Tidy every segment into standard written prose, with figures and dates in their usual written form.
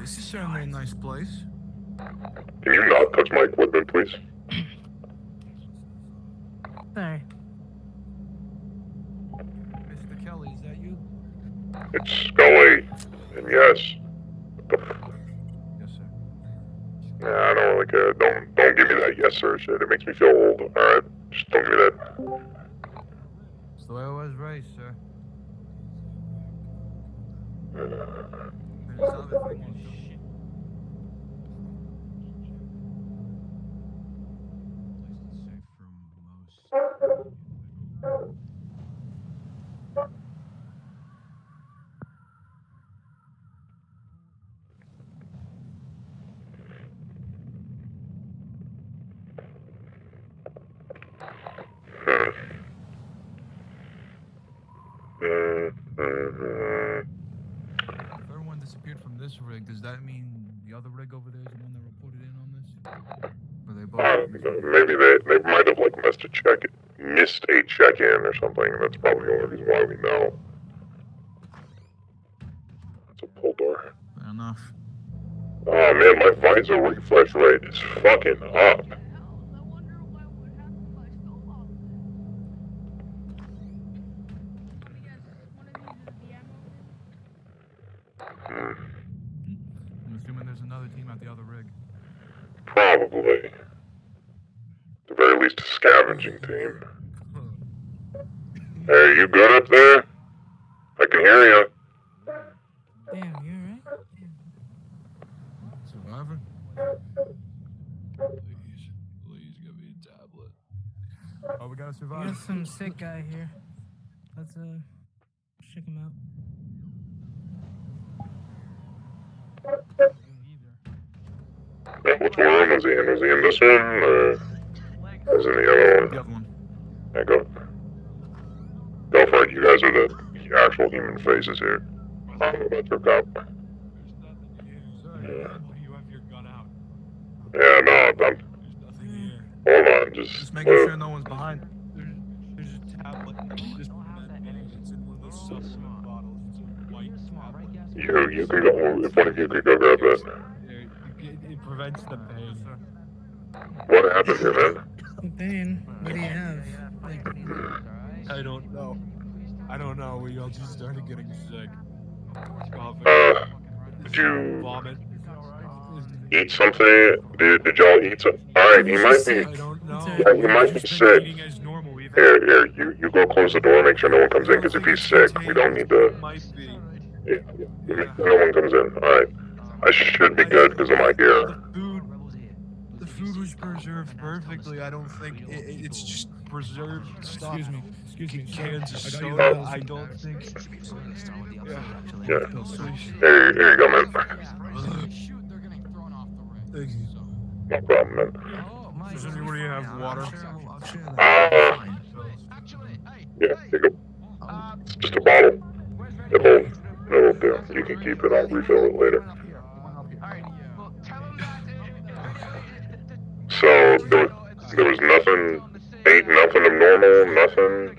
This is certainly a nice place. Can you not touch my equipment, please? Sorry. Mr. Kelly, is that you? It's Scully. And yes. What the Yes, sir. Nah, I don't really care. Don't give me that yes sir shit. It makes me feel old. Alright? Just don't give me that. It's the way I was raised, sir. There's other things. If everyone disappeared from this rig, does that mean the other rig over there is the one that reported in on this? Or they both? Maybe they might have like missed a check-in or something. That's probably the only reason why we know. It's a pull door. Fair enough. Oh man, my visor refresh rate is fucking up. I'm assuming there's another team at the other rig. Probably. At the very least, a scavenging team. Hey, you good up there? I can hear you. Damn, you alright? Survivor? Please give me a tablet. Oh, we got a We survivor. got some sick guy here. Let's check him out. Yeah, which room was he in? Was he in this one, or was he in the other one? The other one. Yeah, go for it. You guys are the actual human faces here. I don't know about your cop. Yeah. You have your gun out. Yeah, no, I'm... There's nothing here. Hold on, Just making sure no one's behind. There's a tablet. Just it's in one of those supplement bottles. It's a white tablet. You can go, if one of you could go grab that. It prevents the pain. What happened here, man? Pain, what do you have? Like, I don't know. We all just started getting sick. Coughing. Did you Vomit. eat something? Did y'all eat something? Alright, he might be... I don't know. Yeah, he might be He's been sick. eating as normal. Here, you go close the door, make sure no one comes in, because if he's sick, we don't need to... Might be. Yeah, make sure no one comes in. Alright. I should be good because of my gear. The food was preserved perfectly. I don't think it's just preserved stuff. Excuse me. Cans of soda. I don't think. Yeah. Here you go, man. Thank you. No problem, man. Does anybody have water? Yeah, here you go. It's just a bottle. It'll do. You can keep it. I'll refill it later. So, there was nothing, ain't nothing abnormal, nothing.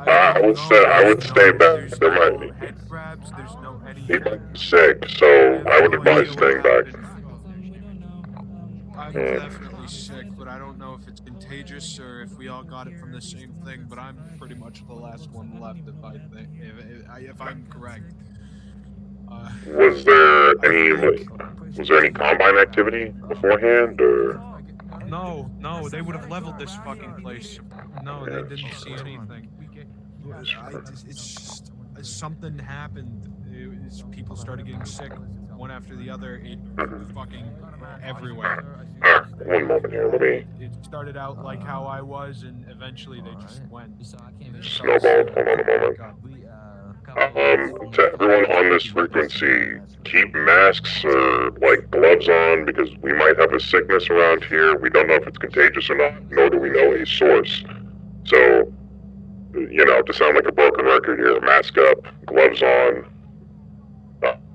I would stay back. There might be. He might be sick, so I would advise staying back. I'm definitely sick, but I don't know if it's contagious or if we all got it from the same thing, but I'm pretty much the last one left if I'm correct. Was there any combine activity beforehand, or? No, they would have leveled this fucking place. No, they didn't see anything. It's just something happened. People started getting sick, one after the other. It fucking everywhere. One moment here, let me... It started out like how I was, and eventually they just went. Snowballed. Hold on a moment. To everyone on this frequency, keep masks or, like, gloves on, because we might have a sickness around here. We don't know if it's contagious or not, nor do we know a source. So, you know, to sound like a broken record here, mask up, gloves on.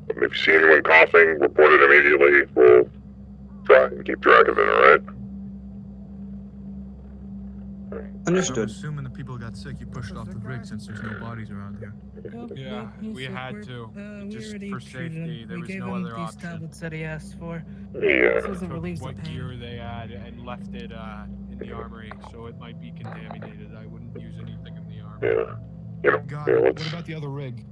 If you see anyone coughing, report it immediately. We'll try and keep track of it, alright? I'm Understood. assuming the people got sick. You pushed off the rig since there's no bodies around here. Yep, we said had we're- to. we Just already for treated safety, him. there We was gave no him other these option. tablets that he asked for. Yeah. So it Took relieves the what pain. gear they had and left it in the armory, so it might be contaminated. I wouldn't use anything in the armory. Yeah. You know, Got yeah, it. let's, What about the other rig?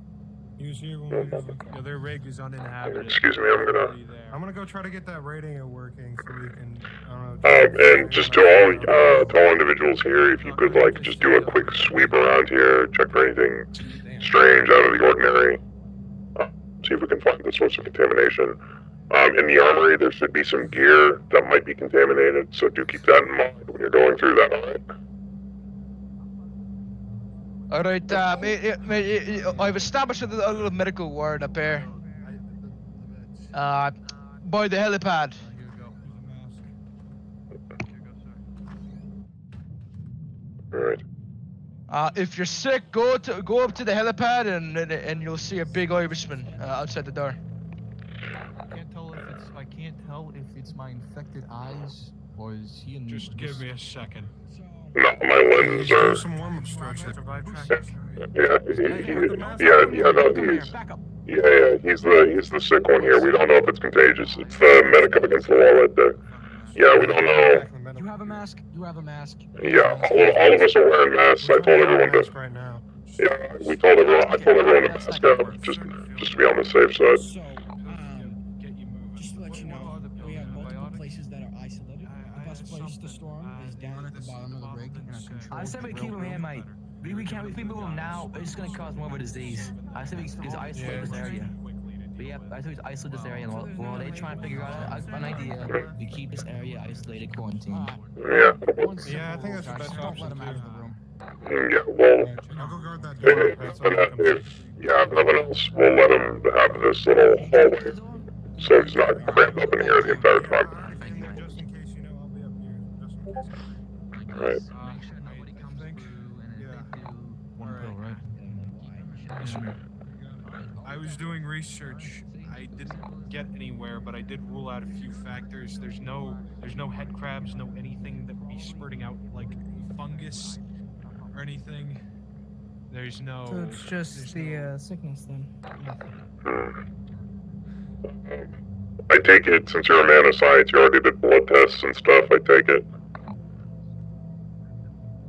He was here when we was looking. Yeah, their rig is uninhabited. Excuse me, I'm gonna- Nobody there. I'm gonna go try to get that radio working so we can. I don't know. and just to all individuals here, if you could like just do a quick sweep around here, check for anything strange out of the ordinary, see if we can find the source of contamination. In the armory, there should be some gear that might be contaminated, so do keep that in mind when you're going through that. Alright, I've established a little medical ward up here. By the helipad. Here you go. Alright. If you're sick, go up to the helipad and you'll see a big Irishman outside the door. I can't tell if it's my infected eyes or is he in Just give me a second. No, my lenses Do are. some warm-up stretches. Yeah, he's the sick one here. We don't know if it's contagious. It's the medic up against the wall right there. Yeah, we don't know. You have a mask? You have a mask? Yeah, all of us are wearing masks. I told everyone to. Right now. Yeah, I told everyone to mask up, just to be on the safe side. So, Get you moving. just to let you know, we have multiple places that are isolated. The best place to store them is down at the bottom of the rig in a controlled I said we keep him here, mate. We can't. If we move him now, it's gonna cause more of a disease. I said we just isolate this area. But yeah, I said we isolate this area, and while they try and figure out an idea, we keep this area isolated, quarantined. Yeah. Yeah, I think that's the best Don't let option him out of the too. room. Yeah, well, I'll go guard that door. if nothing else, we'll let him have this little hallway, so he's not crammed up in here the entire time. Just in case, you know, I'll be up here. Just in case. Right. Make sure nobody comes think- through, and if yeah. they do, one Alright. pill, right? I was doing research. I didn't get anywhere, but I did rule out a few factors. There's no head crabs, no anything that would be spurting out like fungus or anything. There's no. So it's just there's the no sickness then. nothing. I take it, since you're a man of science, you already did blood tests and stuff, I take it.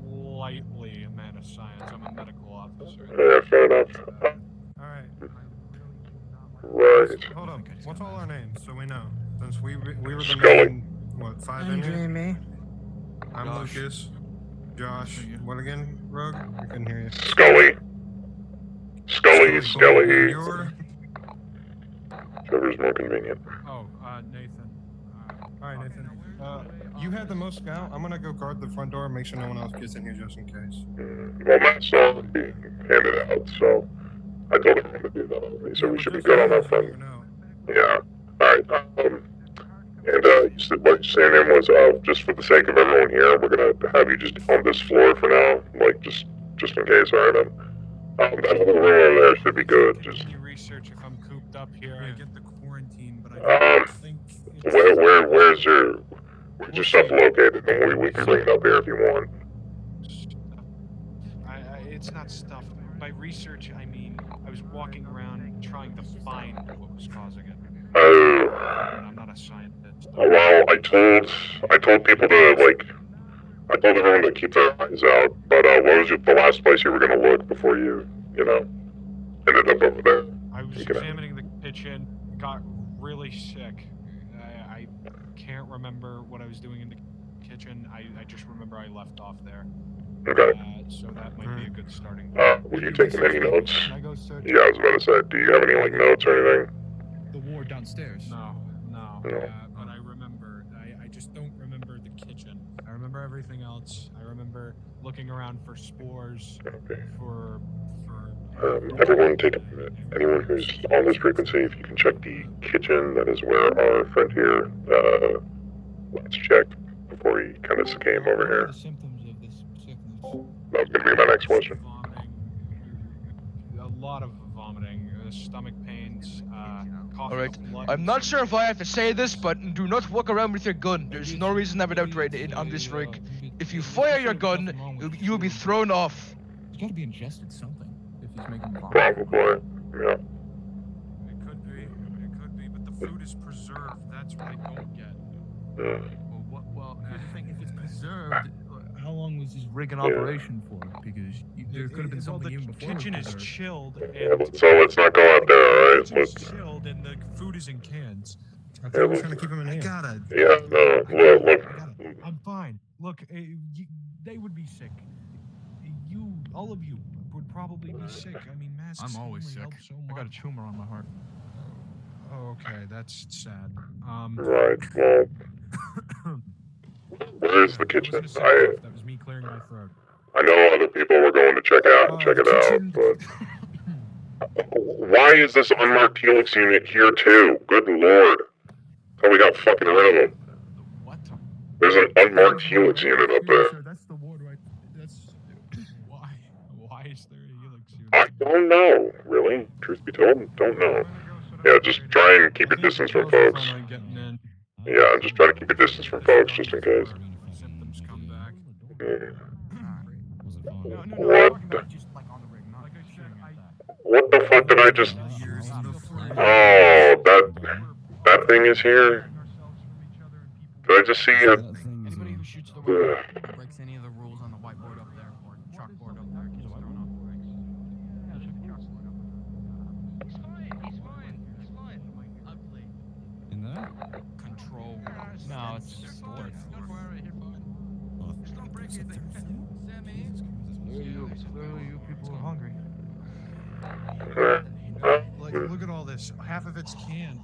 Lightly a man of science. I'm a medical officer. Yeah, fair enough. Alright. Right. Hold up. What's all our names so we know? Since we were the Scully. main, what, 5 in I'm here? Jamie. I'm Josh. Lucas. Josh. What again, Rogue? I couldn't hear you. Scully. Scully. You're... Whichever's more convenient. Oh, Nathan. Alright, Nathan. You had the most scout. I'm gonna go guard the front door and make sure no one else gets in here just in case. Well, Matt's not being handed out, so I told everyone to do that already, so we should be good on that front. Yeah. Alright, and you said what your name was, just for the sake of everyone here, we're gonna have you just on this floor for now, like, just in case, alright, that other room over there should be good, just, Any research if I'm cooped up here? I get the quarantine, but I don't think it's where's your stuff located, and we can bring it up here if you want. It's not stuff. By research, I mean I was walking around trying to find what was causing it. Oh, I'm not a scientist. well, I told people to, like, I told everyone to keep their eyes out, but what was the last place you were gonna look before you ended up over there? I was You can- examining the kitchen, got really sick. I can't remember what I was doing in the kitchen. I just remember I left off there. Okay. So that might be a good starting point. Were you taking any notes? Can I go search Yeah, I was about to say, do you have any, like, notes or anything? the ward downstairs? No. No. But I remember. I just don't remember the kitchen. I remember everything else. I remember looking around for spores. Okay. For. Everyone take a minute. Anyone who's on this frequency, if you can check the kitchen, that is where our friend here, last checked before he kind of came over here. The symptoms of this sickness. That was gonna be my next question. Vomiting. A lot of vomiting. Stomach pains. Coughing. Alright, up blood. I'm not sure if I have to say this, but do not walk around with your gun. There's no reason to have it out right on this rig. Be If you fire your gun, you'll be thrown off. He's got to be ingested something if he's making vomit. Probably. Yeah. It could be. It could be, but the food is preserved. That's what I don't get. Yeah. Well, here's the thing: if it's preserved, how long was this rig in Yeah. operation for? Because there could have been something even the before. it was kitchen is preserved. chilled, Yeah, and so let's not go out there, the alright? kitchen's Let's. chilled, and the food is in cans. I thought we were trying to keep him in I here. gotta. Yeah, no, look. I'm fine. Look, they would be sick. All of you, would probably be sick. I mean, masks. I'm always only sick. help so I got a much. tumor on my heart. Oh, okay, that's sad. Right, well. Where is the That kitchen? wasn't a sick cough, that was me clearing my throat. I know other people were going to check it out, but. Why is this unmarked helix unit here too? Good lord. How we got fucking rid of them. What? There's an unmarked helix unit up there. That's the ward, right? That's why. Why is there a helix unit? I don't know, really. Truth be told, don't know. Yeah, just try and keep a distance from folks. Yeah, just try to keep a distance from folks, just in case. Symptoms come back. Yeah. No, What the- just like on the rig, not shooting at that. What the fuck did I just... Years in the fray. Oh, that thing is here? Did I just see it? Anybody who shoots the rig breaks any of the rules on the whiteboard up there or chalkboard up there gets thrown off the rig. He's fine. Ugly. In there? Control. No, it's fourth. You people are hungry. Like, look at all this. Half of it's canned.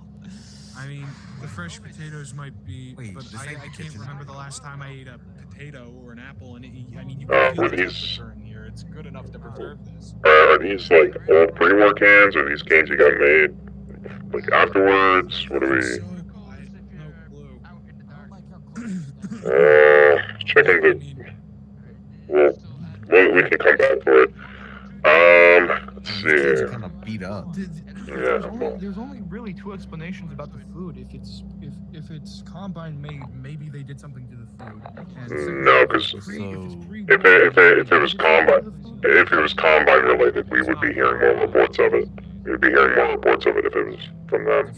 I mean, the fresh potatoes might be, Wait, but this I ain't the can't kitchen. remember the last time I ate a potato or an apple, and I mean, you Oh, can feel were the these- temperature in here. It's good enough to preserve this. Are these like old pre-war cans, or these cans you got made like afterwards? What do we... So, I have no clue. Checking I the... mean, Well, we can come back for it. Let's see These here. kind of beat up. Yeah, There's only really two explanations about the food. If it's combine made, maybe they did something to the food. And No, 'cause if it was combine, if it was combine related, we would be hearing more reports of it. We would be hearing more reports of it if it was from them.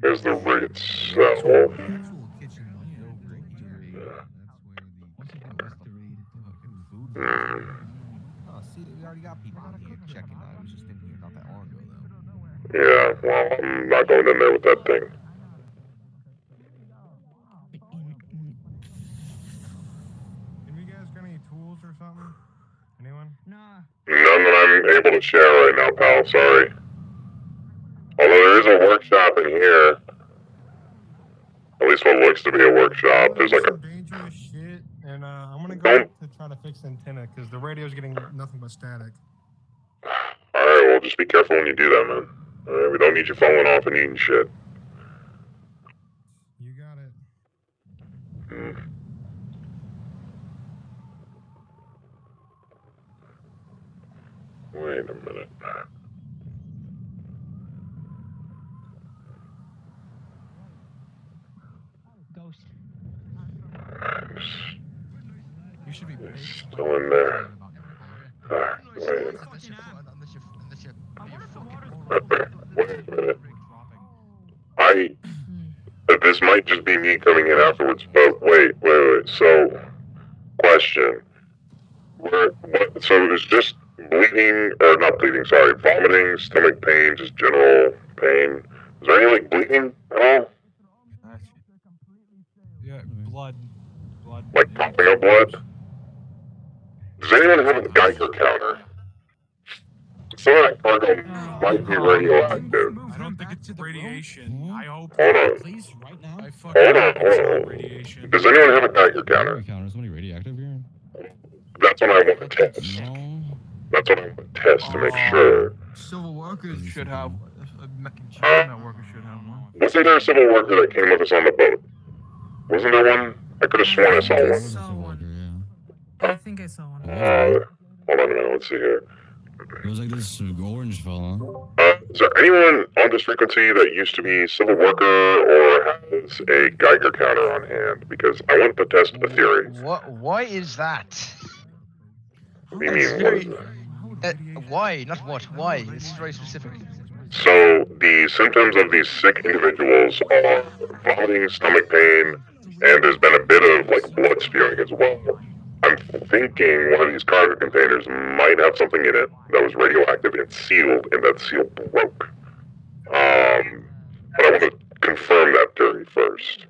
Here's the rig itself. Actual kitchen left over. That's where the Oh, see, we already got people in here checking out. I was just in here not that long ago, though. Yeah, well, I'm not going in there with that thing. Have you guys got any tools or something? Anyone? Nah. None that I'm able to share right now, pal. Sorry. Although there is a workshop in here. At least what looks to be a workshop. There's like a... Some dangerous shit, and I'm gonna go Don't- to try to fix the antenna because the radio's getting nothing but static. Alright, well, just be careful when you do that, man. Alright, we don't need you falling off and eating shit. You got it. Hmm. Wait a minute. Ghost. You should be It's still in there. Alright, wait. Wait a minute. This might just be me coming in afterwards, but wait. So, question. So is just bleeding, or not bleeding, sorry, vomiting, stomach pain, just general pain. Is there any, like, bleeding at all? yeah, blood. Like popping of blood? Does anyone have a Geiger counter? Some of that cargo might be radioactive. I don't think it's radiation. I hope. Hold on. Please, right now. I fucking Hold on, hope it's hold not on. radiation. Does anyone have a Geiger counter? Counter, somebody radioactive here? That's what I want to test. No. That's what I want to test to make sure. Civil workers should have. Workers should have one. Wasn't there a civil worker that came with us on the boat? Wasn't there one I could have sworn I saw I one. saw one. Yeah. I think I saw one. Hold on a minute. Let's see here. It was like this orange fella. Is there anyone on this frequency that used to be civil worker or has a Geiger counter on hand? Because I want to test a theory. Why is that? What do you mean? What is that? Why? Not what. Why? It's very specific. So the symptoms of these sick individuals are vomiting, stomach pain, and there's been a bit of like blood spewing as well. I'm thinking one of these cargo containers might have something in it that was radioactive and sealed, and that seal broke. But I want to confirm that theory first.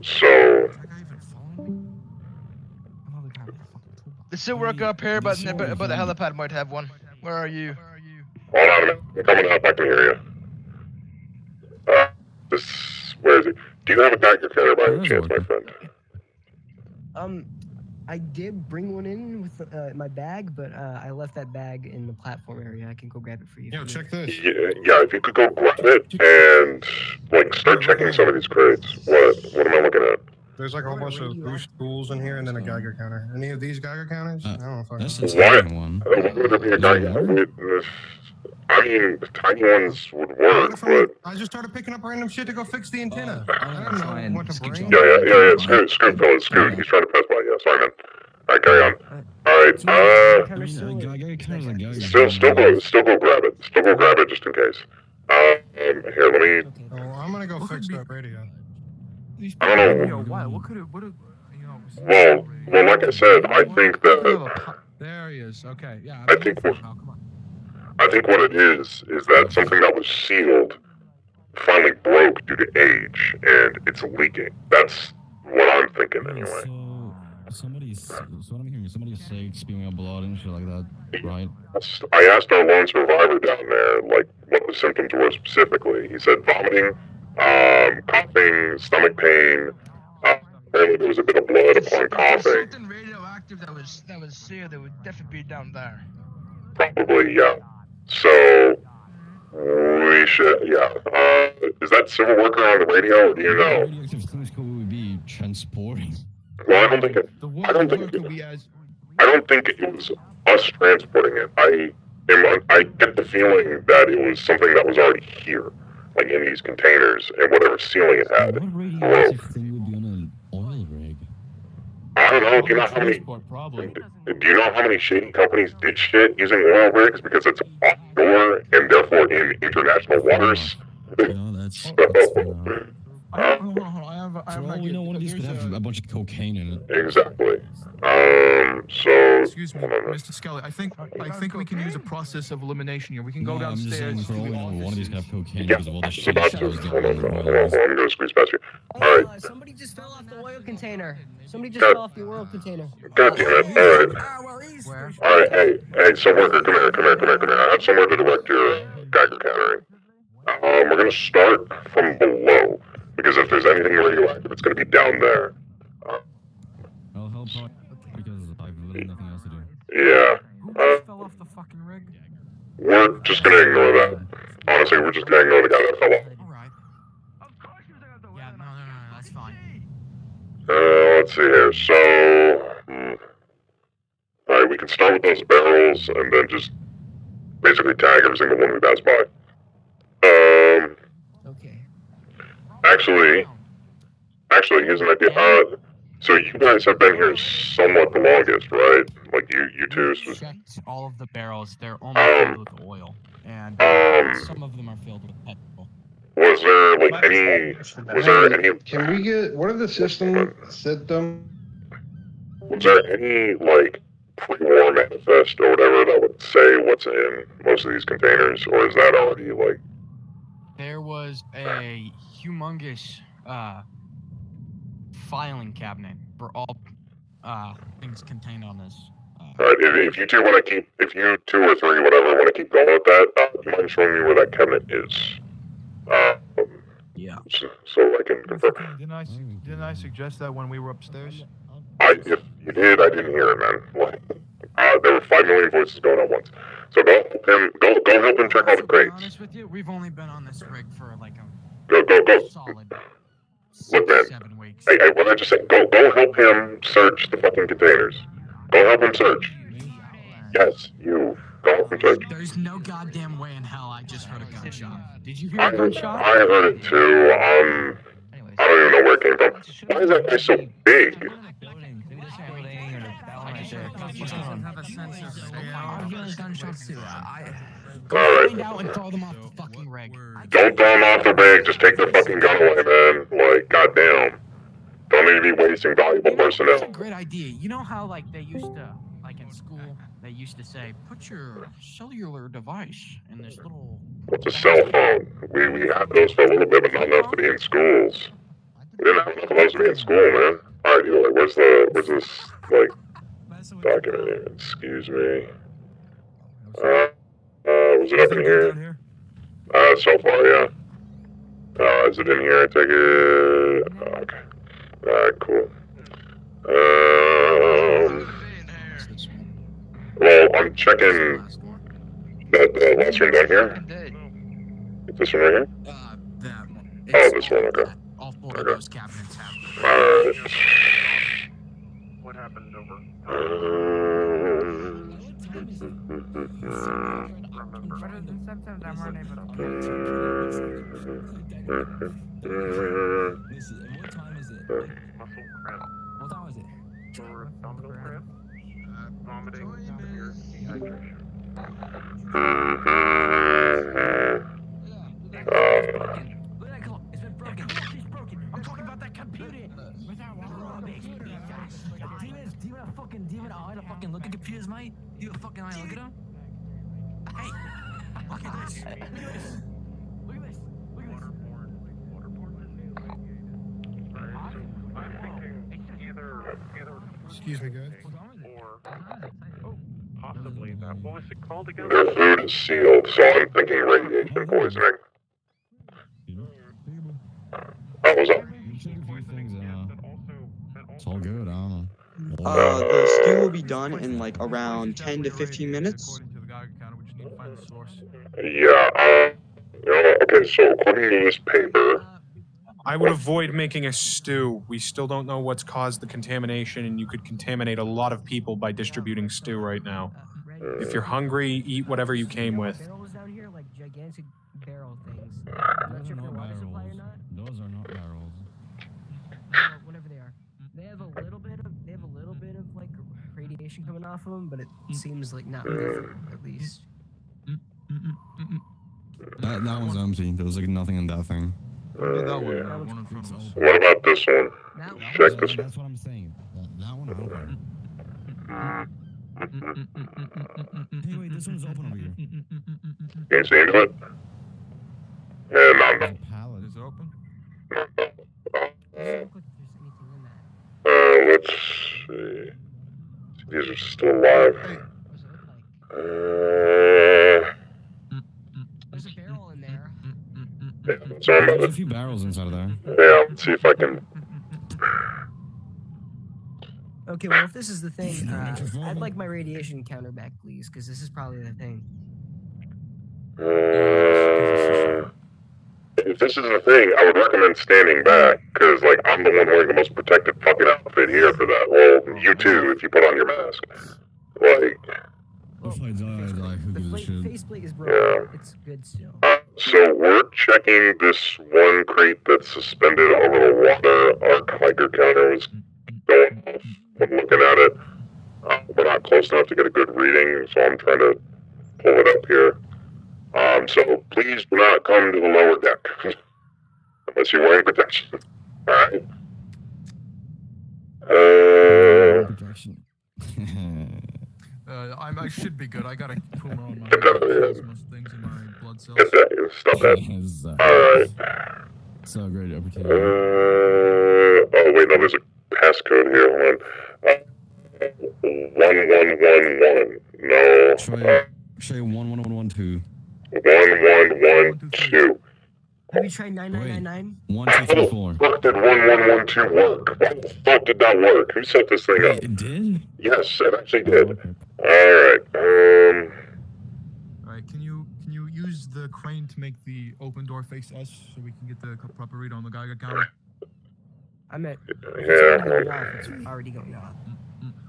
So, The still worker up here, but the helipad might have one. Where are you? hold on a minute. I'm coming up. I can hear you. Where is he? Do you have a Geiger counter by any chance, my friend? I did bring one in with my bag, but I left that bag in the platform area. I can go grab it for you. Yo, check this. Yeah, if you could go grab it and like start checking some of these crates. What am I looking at? There's like a whole bunch of loose tools in here and then a Geiger counter. Any of these Geiger counters? I don't know if I That's know. the Why? tiny one. Why would there be a Geiger? I mean, the tiny ones would work, but I just started picking up random shit to go fix the antenna. I'm I gonna don't try know and what to skip bring. yeah. Scoot, fellas, Scoot. He's trying to press by. Yeah, sorry, man. All right, carry on. All right. Still go grab it. Still go grab it just in case. Here, let me. Oh, I'm gonna go fix that radio. I don't know. What could it? You know? Well, like I said, I think that. There he is. Okay, yeah. I think what it is that something that was sealed finally broke due to age and it's leaking. That's what I'm thinking anyway. So what I'm hearing, somebody's sick, spewing out blood and shit like that, right? I asked our lone survivor down there, like, what the symptoms were specifically. He said vomiting, coughing, stomach pain. Apparently there was a bit of blood upon coughing. Something radioactive that was sealed. That would definitely be down there. Probably, yeah. So we should, yeah. Is that civil worker on the radio? Or do you know? Radioactive things could we be transporting? Well, I don't think it was us transporting it. I get the feeling that it was something that was already here, like in these containers, and whatever sealing it had. What radioactive thing would be on an oil rig? I don't know. Do you know how many shady companies did shit using oil rigs because it's offshore and therefore in international waters? No, that's Hold on. I have for an all we idea. know, one of these could have a bunch of cocaine in it. Exactly. So. Excuse me, hold on. Mr. Skelly. I think we can use a process of elimination here. We can go No, I'm just saying, downstairs for to all we the know, one of these could have cocaine Yeah, because of all the it's shit about that to. was Hold going on, on. hold on. I'm gonna squeeze past you. All right. Somebody just fell off the oil container. Somebody just God. fell off the oil container. God damn it. All right. Where? All right. Hey, so worker, come here. I have somewhere to direct your Geiger countering. We're gonna start from below because if there's anything radioactive, it's gonna be down there. I'll help out because I've literally nothing else to do. Yeah. Who just fell off the fucking rig? We're just gonna ignore that. Honestly, we're just gonna ignore the guy that fell off. Alright. Yeah, no, that's fine. Let's see here. So, alright, we can start with those barrels and then just basically tag every single one we pass by. Okay. Actually, here's an idea. So you guys have been here somewhat the longest, right? Like you two. Checked all of the barrels. They're almost filled with oil, and some of them are filled with petrol. Was there any? Can we get, what are the system? Was there any like pre-war manifest or whatever that would say what's in most of these containers, or is that already like? There was a humongous filing cabinet for all things contained on this. Alright, if you two or three, whatever, want to keep going with that, you mind showing me where that cabinet is? Yeah. So I can confirm. Didn't I suggest that when we were upstairs? If you did, I didn't hear it, man. Like, there were 5 million voices going on once. So go help him check all the To be crates. honest with you, we've only been on this rig for like a Go. solid Look, man. 7 weeks. Hey, what I just said? Go help him search the fucking containers. Go help him search. Yes, you. Go help him search. There's no goddamn way in hell I just heard a gunshot. Did you hear I a gunshot? heard it too. I don't even know where it came from. Why is that guy so big? Alright. Find out and throw them off the fucking rig. Don't throw him off the rig, just take the fucking gun away, man. Like, goddamn. Don't need to be wasting valuable That's a personnel. great idea. You know how like they used to, like in school, they used to say, put your cellular device in this little. What's a cell phone? We had those for a little bit, but not enough to be in schools. We didn't have enough of those to be in school, man. Alright, Eli, where's this, like, document here? Excuse me. Was it up in here? So far, yeah. Is it in here? I take it. Okay. Alright, cool. Well, I'm checking that last room down here. This one right here? That one. Oh, this one, okay. All 4 of those cabinets have. Alright. What happened over? Better than sometimes I'm unable to. Listen, what time is it? Muscle cramp. What time is it? Or abdominal cramp. Vomiting. Severe dehydration. Look at that clock. It's been broken. It's broken. I'm talking about that computer. Do you have a fucking eye to fucking look at computers, mate? Do you have a fucking eye to look at them? Hey, look at this. Look at this. Look at this. Look at this. Waterborne disease. I'm thinking either Excuse me, guys. or possibly that. What was it called again? Their food is sealed, so I'm thinking radiation poisoning. Oh, what's up? You check a few things and it's all good. I don't know. The stew will be done in like around 10 to 15 minutes. According to the Geiger counter, we just need to find the source. Yeah, okay, so according to this paper, I would avoid making a stew. We still don't know what's caused the contamination, and you could contaminate a lot of people by distributing stew right now. If you're hungry, eat whatever you came with. Barrels down here, like gigantic barrel things. I'm not Those sure are if they're not water supply or barrels. not. Those are not barrels. Whatever they are. They have a little bit of like radiation coming off of them, but it seems like not lethal, at least. That one's empty. There was like nothing in that thing. That one, one in front of us. what about this one? Check this one. That's what I'm saying. That one, I don't know. Hey, wait, this one's open over here. Can you see into it? Yeah, no. There's a pallet. Is it open? Doesn't look like there's anything in that. Let's see. These are still alive. What does it look like? There's a barrel in there. So I'm There's a gonna, few barrels inside of there. yeah, let's see if I can. Okay, well, if this is the thing, I'd like my radiation counter back, please, because this is probably the thing. If this is the thing, I would recommend standing back, because, like, I'm the one wearing the most protected fucking outfit here for that. Well, you too, if you put on your mask. Like, If I die, who The gives a shit? faceplate is broken. Yeah. It's good still. so we're checking this one crate that's suspended over the water. Our Geiger counter was going off when looking at it. We're not close enough to get a good reading, so I'm trying to pull it up here. So please do not come to the lower deck unless you're wearing protection. Alright? Protection. I should be good. I got a tumor on my Get that out of here. most things in my blood cells. Get that. Stop that. Alright. So great opportunity. Oh, wait, no, there's a passcode here. Hold on. 1111. No. Try 11112. 1112. Have you tried 9999? 1234. Fuck did 1112 work? Why the fuck did that work? Who set this thing up? It did? Yes, it actually did. Okay. Alright, Alright, can you use the crane to make the open door face us so we can get the proper read on the Geiger counter? I meant. Yeah. It's already going off.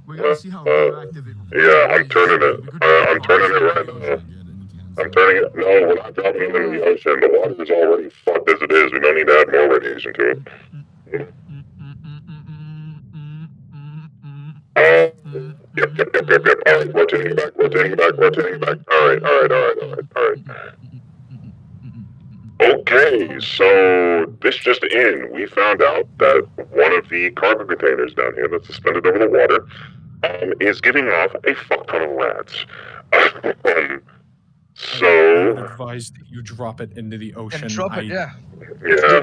We gotta see how radioactive it Yeah, I'm turning it. I'm turning it right now. I'm turning it. No, we're not dropping it into the ocean. The water is already fucked as it is. We don't need to add more radiation to it. Yep. Alright, rotating back. Alright. Okay, so this just in. We found out that one of the cargo containers down here that's suspended over the water is giving off a fuck ton of rats. I So... would advise that you drop it into the ocean. Yeah.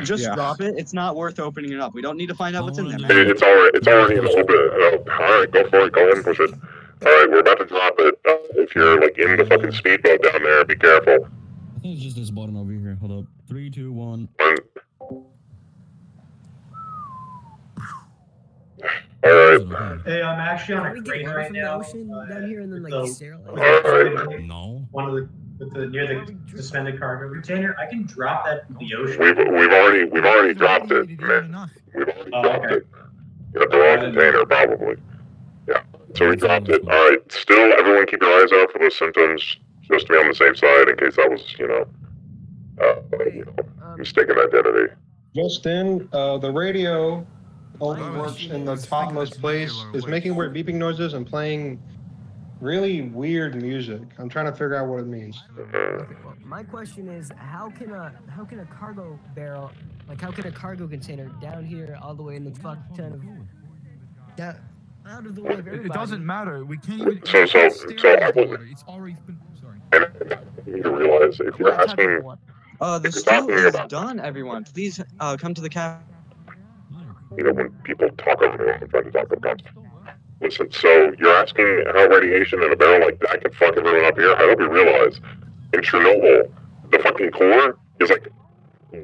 Just drop it. It's not worth opening it up. We don't need to find out what's in there. It's already in the open. Alright, go for it. Go ahead and push it. Alright, we're about to drop it. If you're like in the fucking speedboat down there, be careful. I think it's just this button over here. Hold up. 3, 2, 1. Alright. Hey, I'm actually on a Can we crane get right water now. from the ocean down here and then like sterilize Alright. No. One of the near the suspended cargo container. I can drop that in the ocean. We've already dropped it, man. We've already dropped it. You got the wrong container, probably. Yeah. So we dropped it. Alright. Still, everyone keep your eyes out for those symptoms, just to be on the safe side in case that was, mistaken identity. Justin, the radio only works in the topmost place. It's making weird beeping noises and playing really weird music. I'm trying to figure out what it means. My question is, how can a cargo barrel, like how can a cargo container down here all the way in the fuck ton of down out of the way of everybody? It doesn't matter. We can't even. So I wasn't. It's already been. Sorry. And you need to realize if you're asking. The stew is done, everyone. Please come to the cab. When people talk over me, I'm trying to talk about. Listen, so you're asking how radiation in a barrel like that can fuck everyone up here? I hope you realize, in Chernobyl, the fucking core is like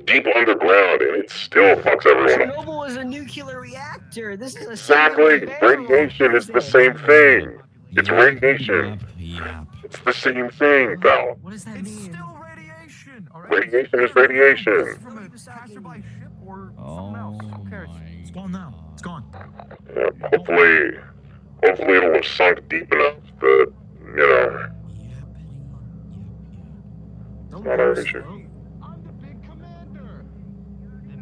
deep underground and it still fucks everyone up. Chernobyl is a nuclear reactor. This is a Exactly. Radiation is the same thing. It's radiation. It's the same thing, pal. What does that mean? Still radiation. All right. Radiation is radiation. From a passerby ship or Oh, something else. Who cares? It's gone now. It's gone. Yeah, hopefully it'll have sunk deep enough that, it's not our issue.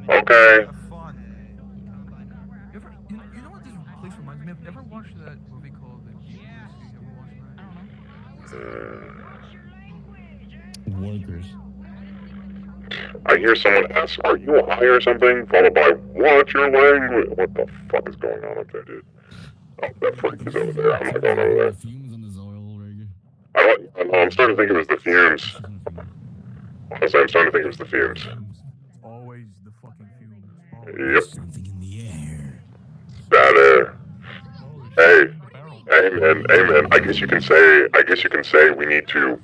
Okay. Have fun. You know what this place reminds me of? Ever watched that movie called The Workers. I hear someone ask, "Are you high or something?" Followed by, "What's your language?" What the fuck is going on up there, dude? Oh, that freak is over there. I'm not going over there. I'm starting to think it was the fumes. Honestly, I'm starting to think it was the fumes. Always the fucking fumes. Yep. Bad air. Hey, man. I guess you can say we need to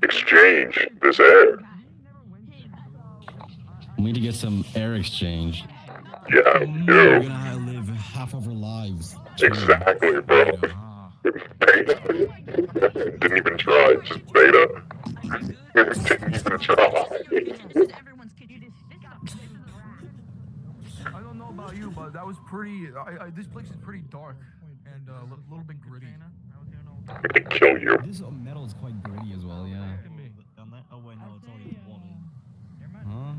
exchange this air. We need to get some air exchange. Yeah, we do. We're gonna live half of our lives. Exactly, bro. Beta. Didn't even try, just beta. Didn't even try. I don't know about you, but that was pretty. This place is pretty dark and a little bit gritty. I could kill you. This metal is quite gritty as well, yeah. Huh?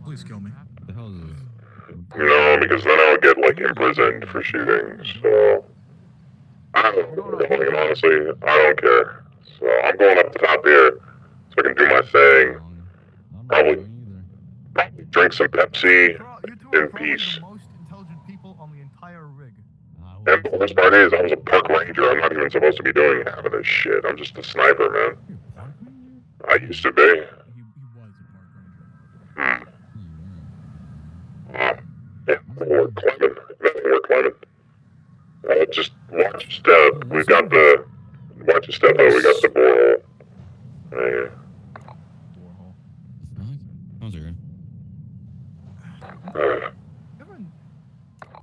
Please kill me. The hell is this? No, because then I would get, imprisoned for shooting, so... I mean, honestly, I don't care. So I'm going up the top here, so I can do my thing. Probably drink some Pepsi in peace. And the worst part is, I was a park ranger. I'm not even supposed to be doing half of this shit. I'm just a sniper, man. I used to be. Yeah, we're climbing. Just watch your step. Watch your step though. We got the borehole. Yeah. How's it going? I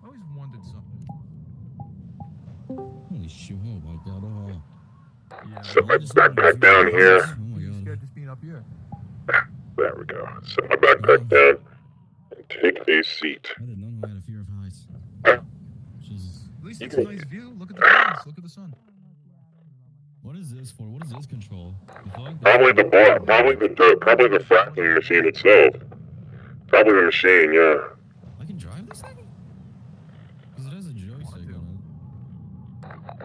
always wanted something. Holy shit, oh my god, Set my backpack down here. Scared just being up here. There we go. Set my backpack down and take a seat. I didn't know I had a fear of heights. At least it's a nice view. Look at the clouds. Look at the sun. What is this for? What is this control? Probably the fracking machine itself. Probably the machine, yeah. I can drive this thing? Because it has a joystick on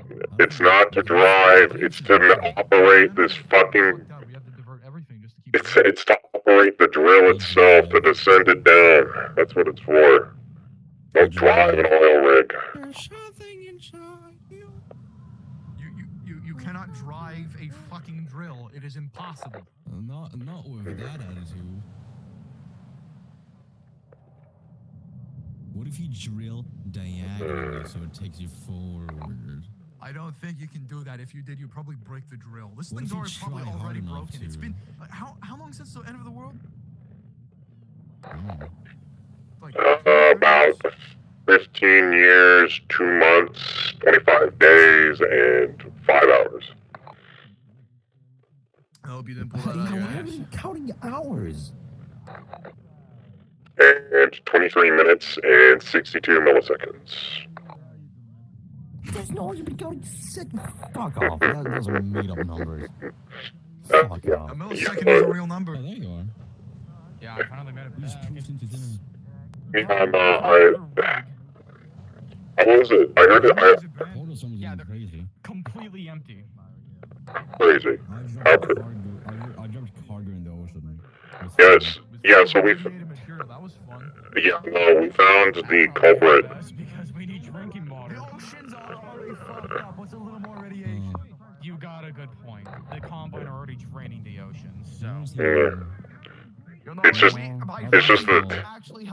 it. It's not to drive, it's to operate this fucking... It's to operate the drill itself, to descend it down. That's what it's for. Don't drive an oil rig. There's something inside you. You cannot drive a fucking drill. It is impossible. Not with that attitude. What if you drill diagonally so it takes you forward? I don't think you can do that. If you did, you'd probably break the drill. This What thing's if you probably try hard already enough broken. It's to? been how long since the end of the world? Like About 15 years, 2 months, 25 days, and 5 hours. I hope you didn't pull that out of your ass. Counting hours. And 23 minutes and 62 milliseconds. There's no way you've been counting sick. Fuck off. Those are made up numbers. Fuck off. A millisecond is a real number. Oh, there you are. Yeah, I finally made it. You just proofed into dinner. Yeah, no, how was it? I heard it. Yeah, they're completely empty. Crazy. I dropped cargo in the ocean. Yes. Yeah, so we've... That was fun. Yeah, no, we found the culprit. Because we need drinking water. The oceans are already fucked up. What's a little more radiation? You got a good point. The Combine are already draining the oceans, so... It's just the...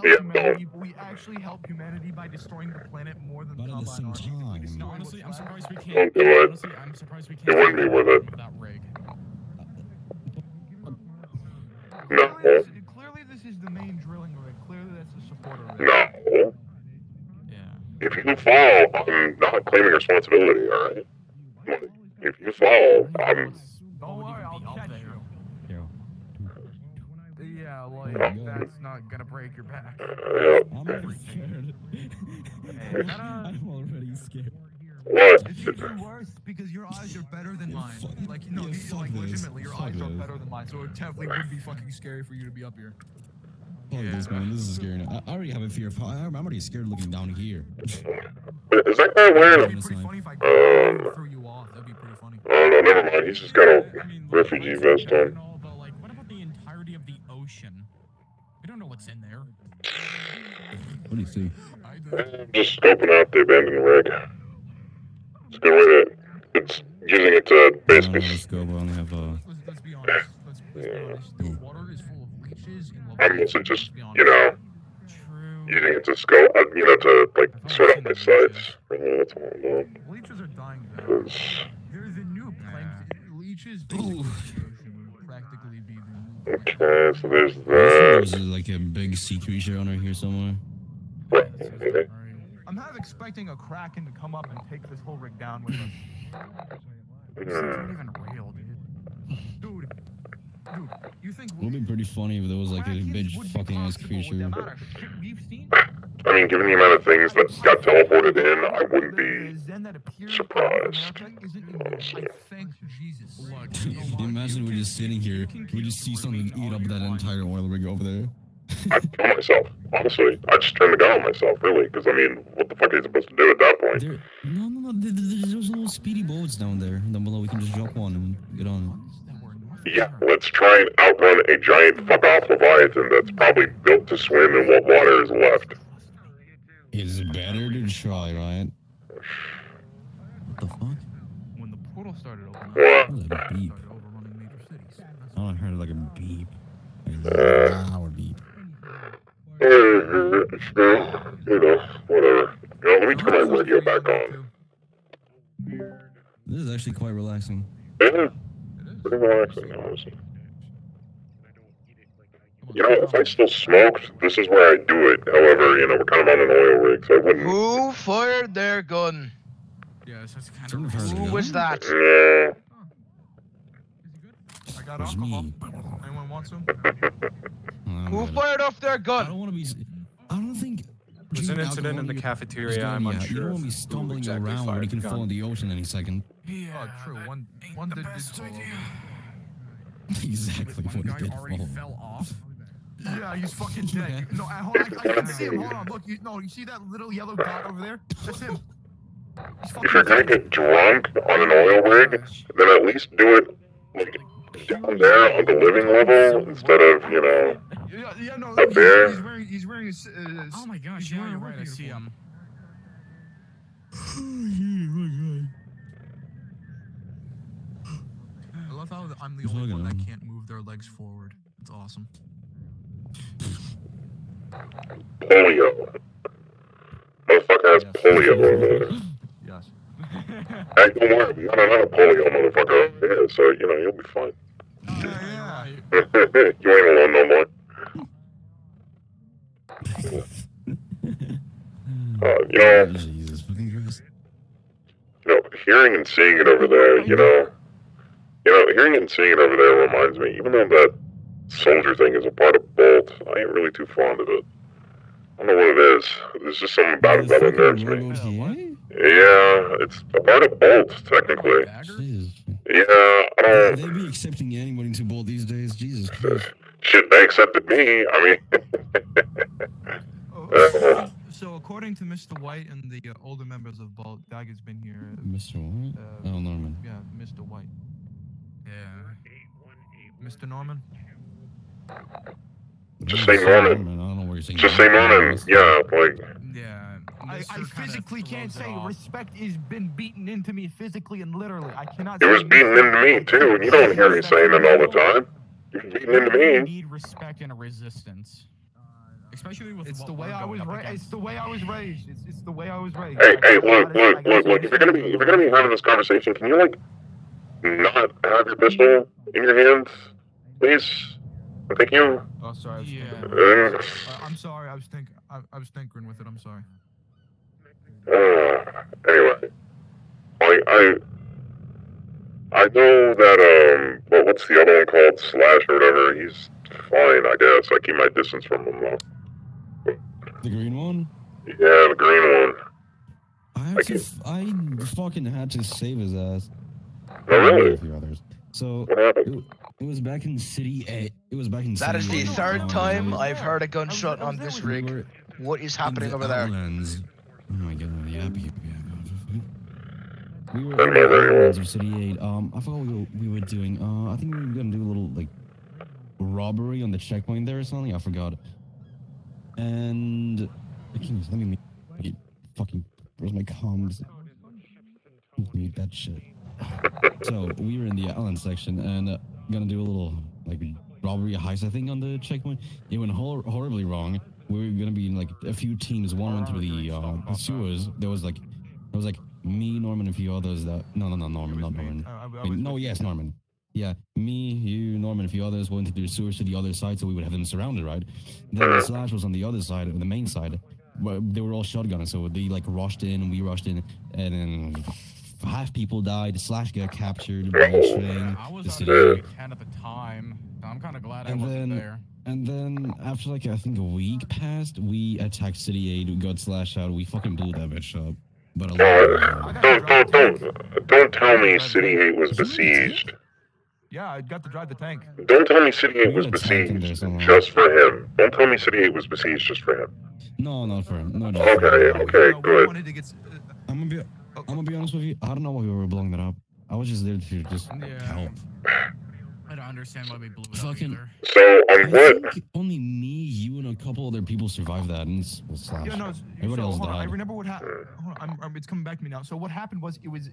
Yeah, no. We actually help humanity by destroying the planet more than But at the same time... No, honestly, I'm surprised we can't... Don't do it. Honestly, I'm surprised we can't... It wouldn't be worth it. ...with that rig. No. Clearly this is the main drilling rig. Clearly that's the supporter rig. No. Yeah. If you fall, I'm not claiming responsibility, alright? If you fall, I'm... Don't worry, I'll catch you. Yeah, like, that's not gonna break your back. Yep. I'm already scared. I'm already scared. What? It's even worse because your eyes are better than mine. Like, no, like legitimately, your eyes are better than mine. So it definitely would be fucking scary for you to be up here. Fuck this, man. This is scary. I already have a fear of... I'm already scared looking down here. Is that guy wearing It'd be pretty funny if I threw you off. That'd be pretty funny. Oh, no, never mind. He's just got a refugee vest on. But like, what about the entirety of the ocean? We don't know what's in there. What do you see? I'm just scoping out the abandoned rig. It's a good way to... It's using it to basically... Let's go, but I only have Let's be honest. Let's be honest. The water is full of leeches and I'm also just, you know, using it to scope, you know, to, like, sort out my sights. Really, that's all I'm doing. Leeches are dying down. 'Cause... There's a new plankton. Leeches basically would practically be the new Okay, so there's There's that. like a big sea creature under here somewhere. Okay. I'm half expecting a Kraken to come up and take this whole rig down with us. This Hmm. isn't even real, dude. Dude, you think It would be pretty funny if there was like a big fucking ass with creature. the amount of shit we've seen? I mean, given the amount of things that got teleported in, I wouldn't be Zen that appears in surprised. America isn't in I thank Jesus. Look, Imagine we're just sitting here, we just see something eat up that entire oil rig over there. I'd kill myself. Honestly, I'd just turn the gun on myself, really, because, I mean, what the fuck are you supposed to do at that point? No. There's little speedy boats down there. Down below, we can just drop one and get on Yeah, let's try and outrun a giant fuck-off Leviathan that's probably built to swim in what water is left. it. It's better to try, right? What the fuck? when the portal started opening, What? What was that beep? started overrunning major cities. Oh, I heard like a beep. Like a loud beep. You know, whatever. You know, let me turn my radio back on. This is actually quite relaxing. Yeah, pretty relaxing, honestly. You know, if I still smoked, this is where I do it. However, you know, we're kind of on an oil rig, so I wouldn't... Who fired their gun? Yes, that's kind Someone of. fired a Who gun? was that? Yeah. I got It was alcohol. me. Anyone want some? Who fired off their I gun? don't want to be... I don't think... There's an drinking incident alcohol in the your- cafeteria. It's gonna I'm be, unsure. You don't want to be who stumbling exactly around when fired you can the fall gun. in the ocean any second. Oh, true. One did fall over. Exactly. One When guy it did already fall. fell off. Yeah, he's fucking dead. No, I see him. Hold on, look. You see that little yellow dot over there? That's him. He's If fucking you're gonna get drunk on an oil rig, then at least do it like down there on the living level instead of, you know, Yeah, no, up there. he's wearing his. Oh my gosh, he's yeah, wearing you're a right. work I see uniform. him. I love how I'm the only one that can't move their legs forward. It's awesome. polio. Motherfucker has polio over there. Yes. Hey, don't worry, we got another polio motherfucker over here, so, you know, you'll be fine. Yeah. You ain't alone no more. Jesus fucking Christ. Hearing and seeing it over there, hearing and seeing it over there reminds me, even though that soldier thing is a part of Bolt, I ain't really too fond of it. I don't know what it is. There's just something about it that unnerves me. Yeah, it's a part of Bolt, technically. Jesus. Yeah, I don't... They be accepting anybody to bolt these days. Jesus Christ. Shit, they accepted me. I mean... So according to Mr. White and the older members of Bolt, Dagger's been here. Mr. White? Oh, Norman. Yeah, Mr. White. Yeah. Mr. Norman? Just say Norman. I don't know where you're saying. Just say Norman. Yeah, like... Yeah. I physically can't say respect is been beaten into me physically and literally. I cannot. It was beaten into me, too, and you don't hear me saying it all the time. You're beaten into You me. need respect and a resistance. Especially with It's what the way we're I was going up raised. against. It's the way I was raised. It's the way I was raised. Hey, look. If you're gonna be having this conversation, can you like not have your pistol in your hand, please? Thank you. Oh, sorry. Yeah. I'm sorry. I was tinkering with it. I'm sorry. Anyway, I know that what's the other one called? Slash or whatever. He's fine, I guess. I keep my distance from him though. The green one? Yeah, the green one. I fucking had to save his ass. Oh, really? A few others. So what happened? It was back in City 8. It was back in That is City the 8. third time I've heard a gunshot on this rig. What is happening over there? Islands. Oh my god, yeah. We were in the islands of City 8. I forgot what we were doing. I think we were gonna do a little, like, robbery on the checkpoint there or something. I forgot. And... Let me fucking... Where's my comms? Mute that shit. So, we were in the island section and gonna do a little, like, robbery heist, I think, on the checkpoint. It went horribly wrong. We were gonna be in, like, a few teams. One went through the sewers. There was, like, me, Norman, and a few others that... No, Norman, not Norman. Yes, Norman. Yeah, me, you, Norman, and a few others went to the sewers to the other side, so we would have them surrounded, right? Then the Slash was on the other side, the main side. They were all shotgunners, so they, like, rushed in, and we rushed in, and then... half people died. The Slash got captured. I was on City 10 at the time. I'm kind of glad I wasn't there. And then after like I think a week passed, we attacked City 8. We got Slash out. We fucking blew that bitch up. But don't tell me City 8 was besieged. Yeah, I got to drive the tank. Don't tell me City 8 was besieged just for him. Don't tell me City 8 was besieged just for him. No, not for him. No. Okay, good. I'm gonna be honest with you. I don't know why we were blowing that up. I was just there to just help. I don't understand why we blew it Fucking. up So on what? I think only me, you, and a couple other people survived that, and it's Slash. Yeah, no. Everybody else hold on, I died. remember what happened. It's coming back to me now. So what happened was it was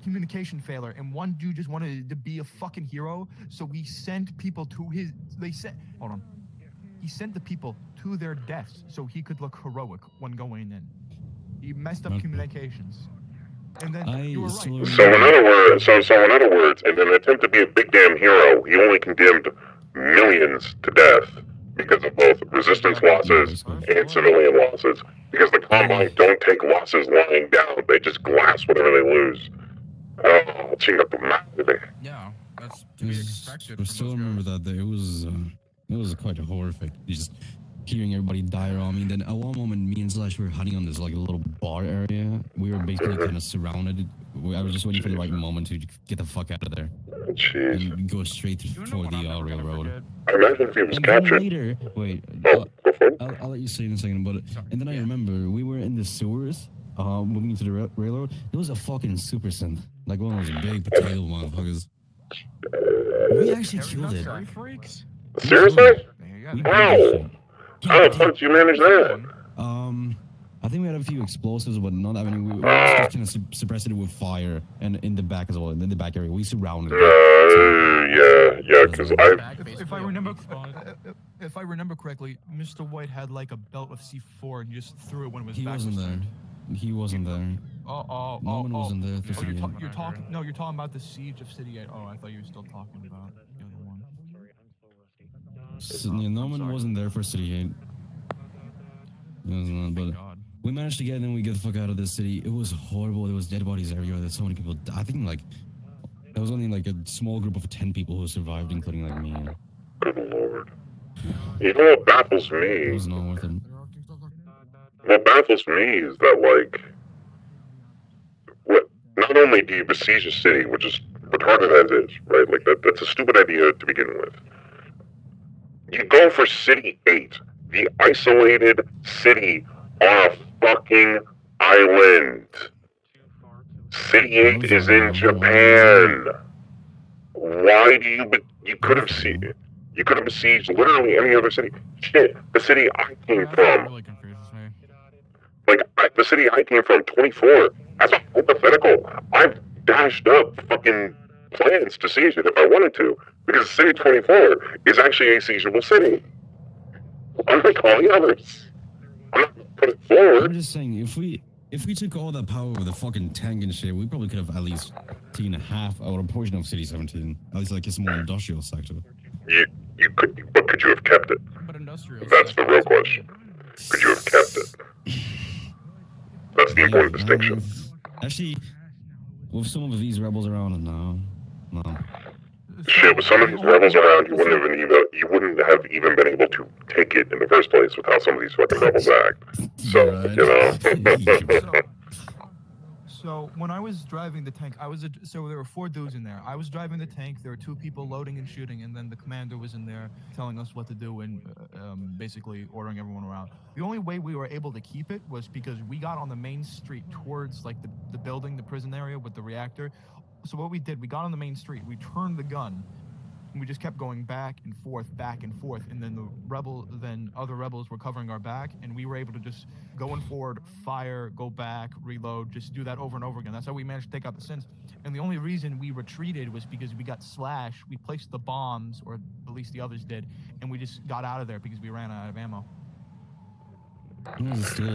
communication failure, and one dude just wanted to be a fucking hero. So we sent people to his. Hold on. He sent the people to their deaths so he could look heroic when going in. He messed up communications. And then you were right. So in other words, in an attempt to be a big damn hero, he only condemned millions to death because of both resistance losses and civilian losses. Because the Combine don't take losses lying down; they just glass whatever they lose. Yeah, that's to be expected. I still remember that day. It was quite horrific. hearing everybody die around me. Then at one moment, me and Slash were hiding on this like little bar area. We were basically kind of surrounded. I was just waiting for the right moment to get the fuck out of there. Jeez. And go straight for the railroad. I imagine if he was And then captured. later, wait, Oh, go for it. I'll let you say in a second, but and then I remember we were in the sewers, moving into the railroad. There was a fucking super synth, like one of those big potato motherfuckers. We actually killed it. Freaks. Seriously? We Wow. beat it. How the fuck did you manage that? I think we had a few explosives, but not. I mean, we just kind of suppressed it with fire, and in the back as well, in the back area, we surrounded it. Yeah, because If I remember correctly, Mr. White had like a belt of C4 and you just threw it when it was He back. wasn't there. He wasn't there. Norman wasn't there for Oh, City 8. you're talking. No, you're talking about the siege of City 8. Oh, I thought you were still talking about the other one. Yeah, Norman wasn't there for City 8. He wasn't, but we managed to get in and we get the fuck out of this city. It was horrible. There was dead bodies everywhere. There's so many people. I think like there was only like a small group of 10 people who survived, including like me. Good lord. You know what baffles It me? was not worth it. What baffles me is that, like, not only do you besiege a city, which is retarded as is, right? Like, that's a stupid idea to begin with. You go for City 8, the isolated city on a fucking island. City 8 is in Japan. Why do you could have besieged literally any other city. Shit, the city I came from. The city I came from, 24, as a hypothetical, I've dashed up fucking plans to siege it if I wanted to, because City 24 is actually a siegeable city. Unlike all the others. I'm not gonna put it forward. I'm just saying, if we took all that power with the fucking tank and shit, we probably could have at least taken half or a portion of City 17. At least like a small industrial sector. You could, but could you have kept it? But industrial. That's the real question. Could you have kept it? That's the important distinction. Actually, with some of these rebels around, no. Shit, with some of these rebels around, you wouldn't have even been able to take it in the first place with how some of these fucking rebels act. So, you know. So when I was driving the tank, so there were 4 dudes in there. I was driving the tank. There were 2 people loading and shooting, and then the commander was in there telling us what to do and basically ordering everyone around. The only way we were able to keep it was because we got on the main street towards like the building, the prison area with the reactor. So what we did, we got on the main street. We turned the gun. And we just kept going back and forth, and then other rebels were covering our back, and we were able to just going forward, fire, go back, reload, just do that over and over again. That's how we managed to take out the Synths. And the only reason we retreated was because we got slashed. We placed the bombs, or at least the others did, and we just got out of there because we ran out of ammo. I still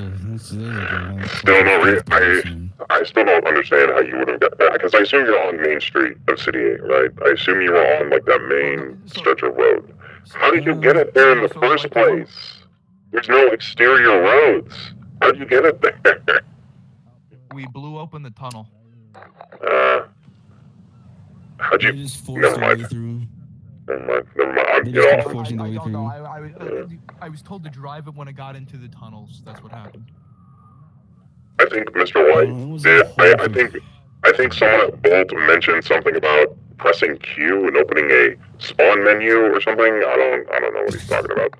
don't understand how you would have got that, because I assume you're on Main Street of City 8, right? I assume you were on like that main stretch of road. How did you get it there in the first place? There's no exterior roads. How did you get it there? We blew open the tunnel. How'd you? Just forced our way through. Never mind. I don't know. I was told to drive it when I got into the tunnels. That's what happened. I think Mr. White did. I think someone at Bolt mentioned something about pressing Q and opening a spawn menu or something. I don't know what he's talking about.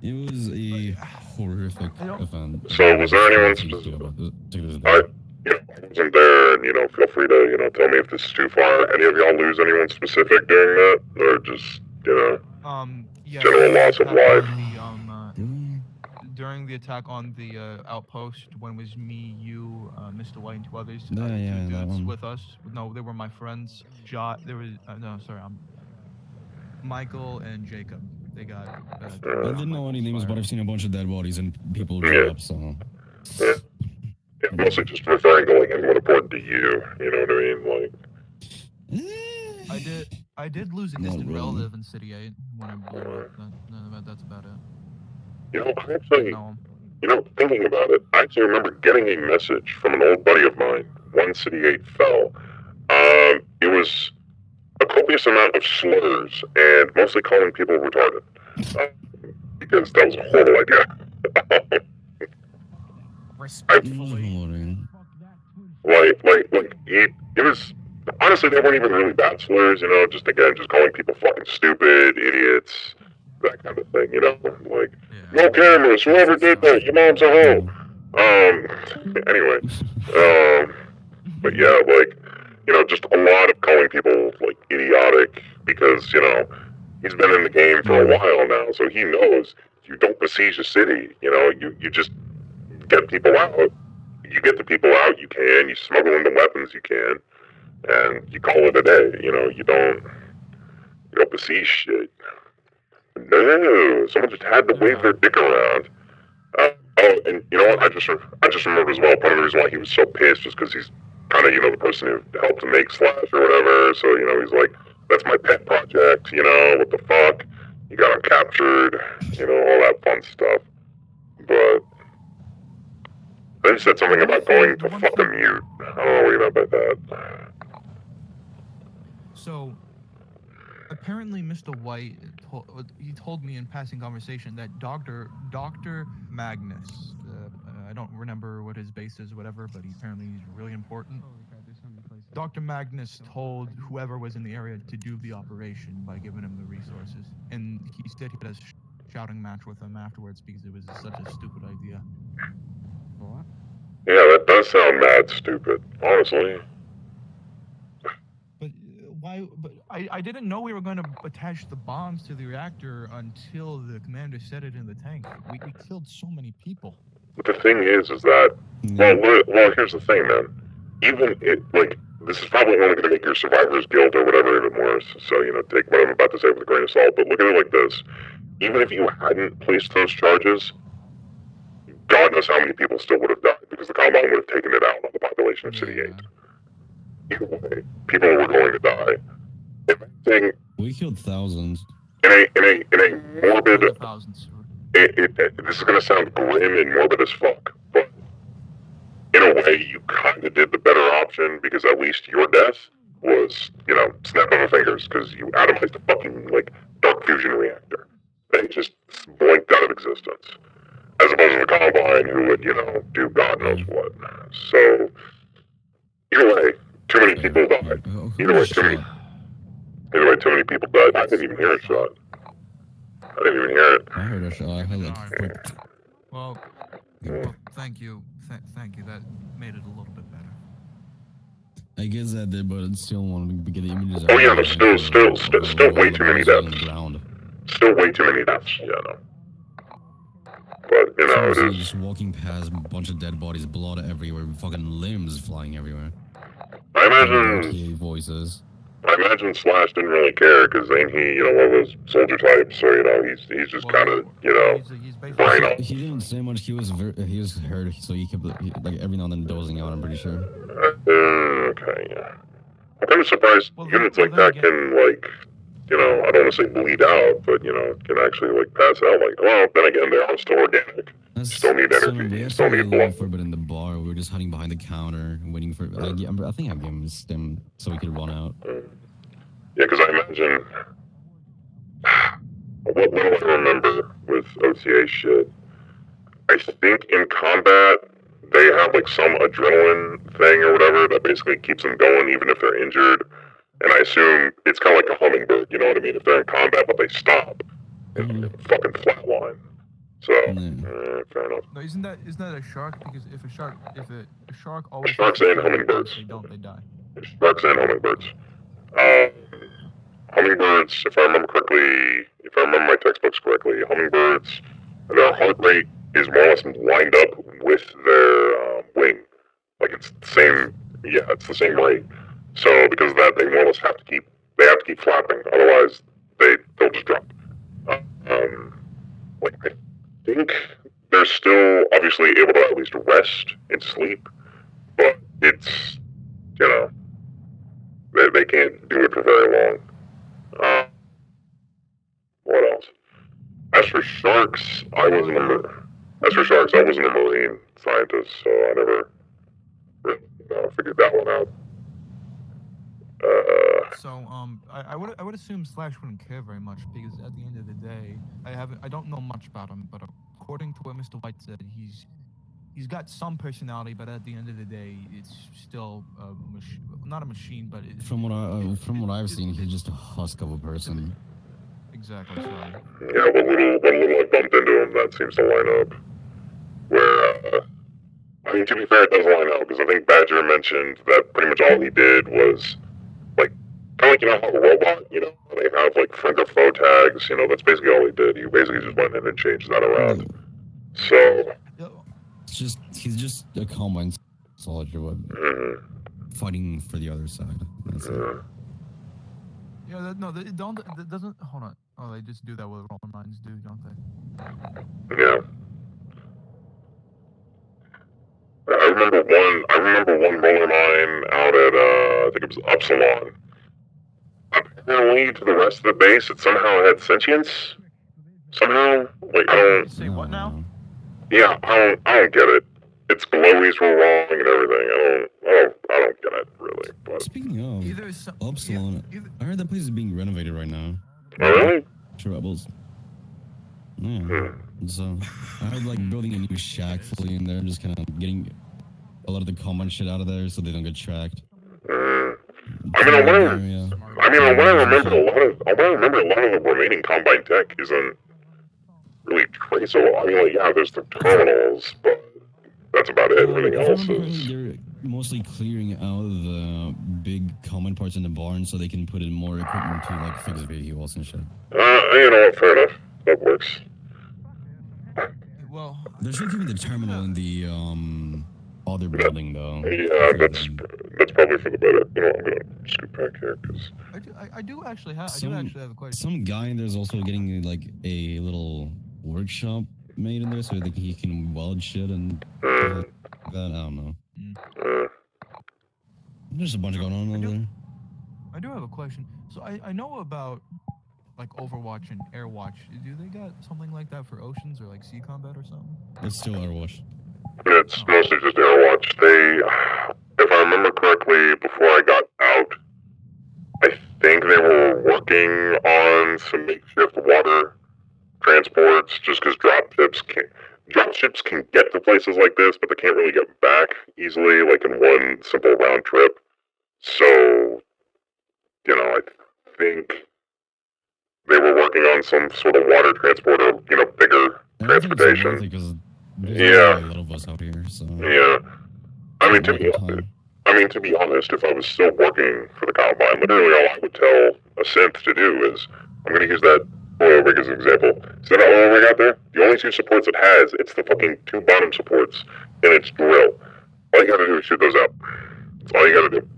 It was a horrific event. So was there anyone specific? I wasn't there, and feel free to tell me if this is too far. Any of y'all lose anyone specific during that, or just yeah, general loss of life? During the attack on the outpost, when it was me, you, Mr. White, and 2 others, that dudes one. with us. No, they were my friends. Michael and Jacob. They got. I didn't know any names, but I've seen a bunch of dead bodies and people drop. So. Yeah, mostly just referring to like anyone important to you. You know what I mean? Like. I did lose a distant relative in City 8 when I blew up. That's about it. I actually, thinking about it, I actually remember getting a message from an old buddy of mine. When City 8 fell. It was a copious amount of slurs and mostly calling people retarded. Because that was a horrible idea. Respectfully. It was, honestly, they weren't even really bad slurs, you know, just calling people fucking stupid, idiots, that kind of thing, you know, like, no cameras, whoever did that, your mom's a hoe. Anyway, but yeah, like, you know, just a lot of calling people, like, idiotic, because, you know, he's been in the game for a while now, so he knows you don't besiege a city, you know, you just get people out. You get the people out you can, you smuggle in the weapons you can, and you call it a day, you know, you don't besiege shit. No, someone just had to wave their dick around. Oh, and you know what, I just remember as well, part of the reason why he was so pissed was because he's kind of, you know, the person who helped to make Slash or whatever, so, you know, he's like, that's my pet project, you know, what the fuck, you got him captured, you know, all that fun stuff, but then he said something about going to fucking mute. I don't know what you meant by that. So, apparently, Mr. White told me in passing conversation that Dr. Magnus, I don't remember what his base is, whatever, but apparently he's really important. Dr. Magnus told whoever was in the area to do the operation by giving him the resources, and he said he had a shouting match with him afterwards because it was such a stupid idea. What? Yeah, that does sound mad stupid, honestly. But why? But I didn't know we were going to attach the bombs to the reactor until the commander said it in the tank. We killed so many people. But the thing is that, well, here's the thing, man. Even this is probably only going to make your survivor's guilt or whatever even worse. So, you know, take what I'm about to say with a grain of salt. But look at it like this: even if you hadn't placed those charges, God knows how many people still would have died because the Combine would have taken it out on the population of City 8. Either way, people were going to die. If anything, we killed thousands. In a morbid, this is going to sound grim and morbid as fuck, but in a way, you kind of did the better option because at least your death was, you know, snap of the fingers because you atomized a fucking, like, dark fusion reactor. They just blinked out of existence. As opposed to the Combine, who would, you know, do God knows what. So, either way, too many people died. Either way, too many people died. I didn't even hear a shot. I didn't even hear it. I heard a shot. I heard like... Well, thank you. Thank you. That made it a little bit better. I guess that did, but I still want to get the images. Oh yeah, there's still way too many deaths. Still way too many deaths. Yeah, no. But, you know, it is... just walking past a bunch of dead bodies, blood everywhere, fucking limbs flying everywhere. I imagine... voices. I imagine Slash didn't really care, because ain't he, you know, one of those soldier types, so, you know, he's just kind of, you know, brain up. He didn't say much, he was hurt, so he kept, like, every now and then dozing out, I'm pretty sure. Okay, yeah. I'm kind of surprised units like that can, like... You know, I don't want to say bleed out, but, you know, can actually, like, pass out. Like, well, then again, they are still organic. Still need energy, still need blood. For a bit in the bar, we were just hiding behind the counter, waiting for... I think I gave him a stim so he could run out. Yeah, because I imagine... What little I remember with OTA shit, I think in combat, they have, like, some adrenaline thing or whatever that basically keeps them going even if they're injured. And I assume it's kind of like a hummingbird, you know what I mean? If they're in combat, but they stop, and fucking flatline. So, fair enough. No, isn't that a shark? Because if a shark always... Sharks and hummingbirds. They die. Sharks and hummingbirds. Hummingbirds, if I remember my textbooks correctly, hummingbirds, their heart rate is more or less lined up with their wing. Like it's the same, it's the same rate. So because of that, they more or less have to keep flapping. Otherwise, they'll just drop. I think they're still obviously able to at least rest and sleep, but it's, you know, they can't do it for very long. What else? As for sharks, I wasn't a marine scientist, so I never really, figured that one out. So I would assume Slash wouldn't care very much because at the end of the day, I don't know much about him, but according to what Mr. White said, he's got some personality, but at the end of the day, it's still not a machine, but from what I've seen, he's just a husk of a person. Exactly. So. Yeah, what little I bumped into him, that seems to line up. Where, I mean, to be fair, it does line up, because I think Badger mentioned that pretty much all he did was, like, kind of like, you know how a robot, you know, they have, like, friend or foe tags, you know, that's basically all he did. He basically just went in and changed that around. So... He's just a combine soldier fighting for the other side. That's it. Yeah, that doesn't. Hold on. Oh, they just do that with Roman Mines, don't they? Yeah. I remember one roller mine out at I think it was Upsilon. Apparently, to the rest of the base, it somehow had sentience. Somehow, like I don't. Say what now? Yeah, I don't get it. Its glowies were wrong and everything. I don't get it really. But speaking of Upsilon, I heard that place is being renovated right now. Oh, really? Rebels. Yeah. So I heard like building a new shack fully in there, just kind of getting a lot of the common shit out of there so they don't get tracked. I mean, on what I remember, a lot of the remaining Combine tech isn't really traceable. I mean, like, yeah, there's the terminals, but that's about it. Everything else is... They're mostly clearing out the big common parts in the barn so they can put in more equipment to, like, fix vehicles and shit. You know what, fair enough. That works. Well... They're still keeping the terminal in the, other building, though. Yeah, that's probably for the better. You know, I'm gonna scoot back here, because... I do actually have a question. Some guy in there's also getting, like, a little workshop made in there so that he can weld shit and like that. I don't know. There's a bunch going on over there. I do have a question. So I know about like Overwatch and Airwatch. Do they got something like that for oceans or like sea combat or something? It's still Airwatch. It's mostly just Airwatch. They, if I remember correctly, before I got out, I think they were working on some makeshift water transports, just because dropships can get to places like this, but they can't really get back easily, like in one simple round trip. So, you know, I think they were working on some sort of water transporter, you know, bigger transportation. Yeah. A lot of us out here, so. Yeah. I mean, to be honest, if I was still working for the Combine, literally all I would tell a synth to do is, I'm going to use that oil rig as an example. See that oil rig out there? The only two supports it has, it's the fucking two bottom supports, and it's drill. All you gotta do is shoot those out. That's all you gotta do.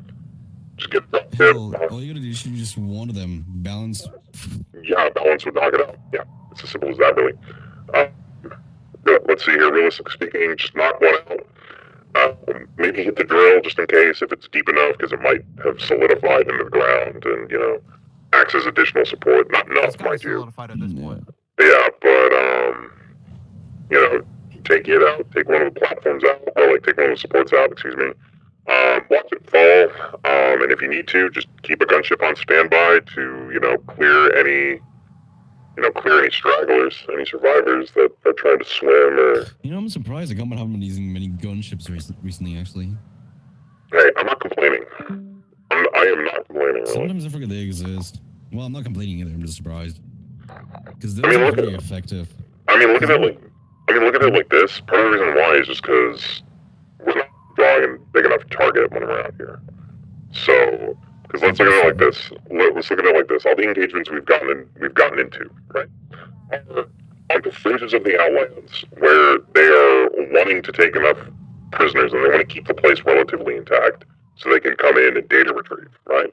Just get the tip. All you gotta do is shoot just one of them. Balance. Yeah, balance would knock it out. Yeah, it's as simple as that, really. Let's see here, realistically speaking, just knock one out. Maybe hit the drill just in case, if it's deep enough, because it might have solidified into the ground, and, you know, acts as additional support. Not enough, mind you. Solidified at this point. Yeah, but, you know, take it out, take one of the platforms out, or, like, take one of the supports out, excuse me. Watch it fall, and if you need to, just keep a gunship on standby to, you know, clear any stragglers, any survivors that are trying to swim or... You know, I'm surprised the government haven't been using many gunships recently, actually. Hey, I'm not complaining. I am not complaining, really. Sometimes I forget they exist. Well, I'm not complaining either, I'm just surprised. Because they're very effective. Look at it like this. Part of the reason why is just because we're not drawing a big enough target when we're out here. So, because let's look at it like this. Let's look at it like this. All the engagements we've gotten into, right, are on the fringes of the Outlands, where they are wanting to take enough prisoners and they want to keep the place relatively intact so they can come in and data retrieve, right?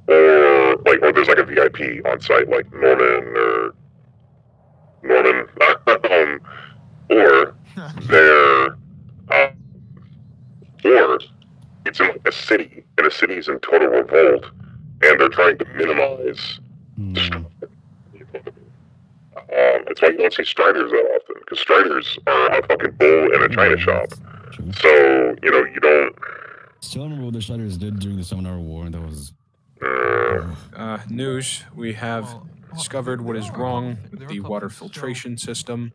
Or there's like a VIP on site like Norman, or or it's in like a city, and a city's in total revolt, and they're trying to minimize. It's why you don't see Striders that often, because Striders are a fucking bull in a china shop. So, you know, you don't. Still remember what the Shredders did during the 7-hour war, and that was... News, we have discovered what is wrong with the water filtration system,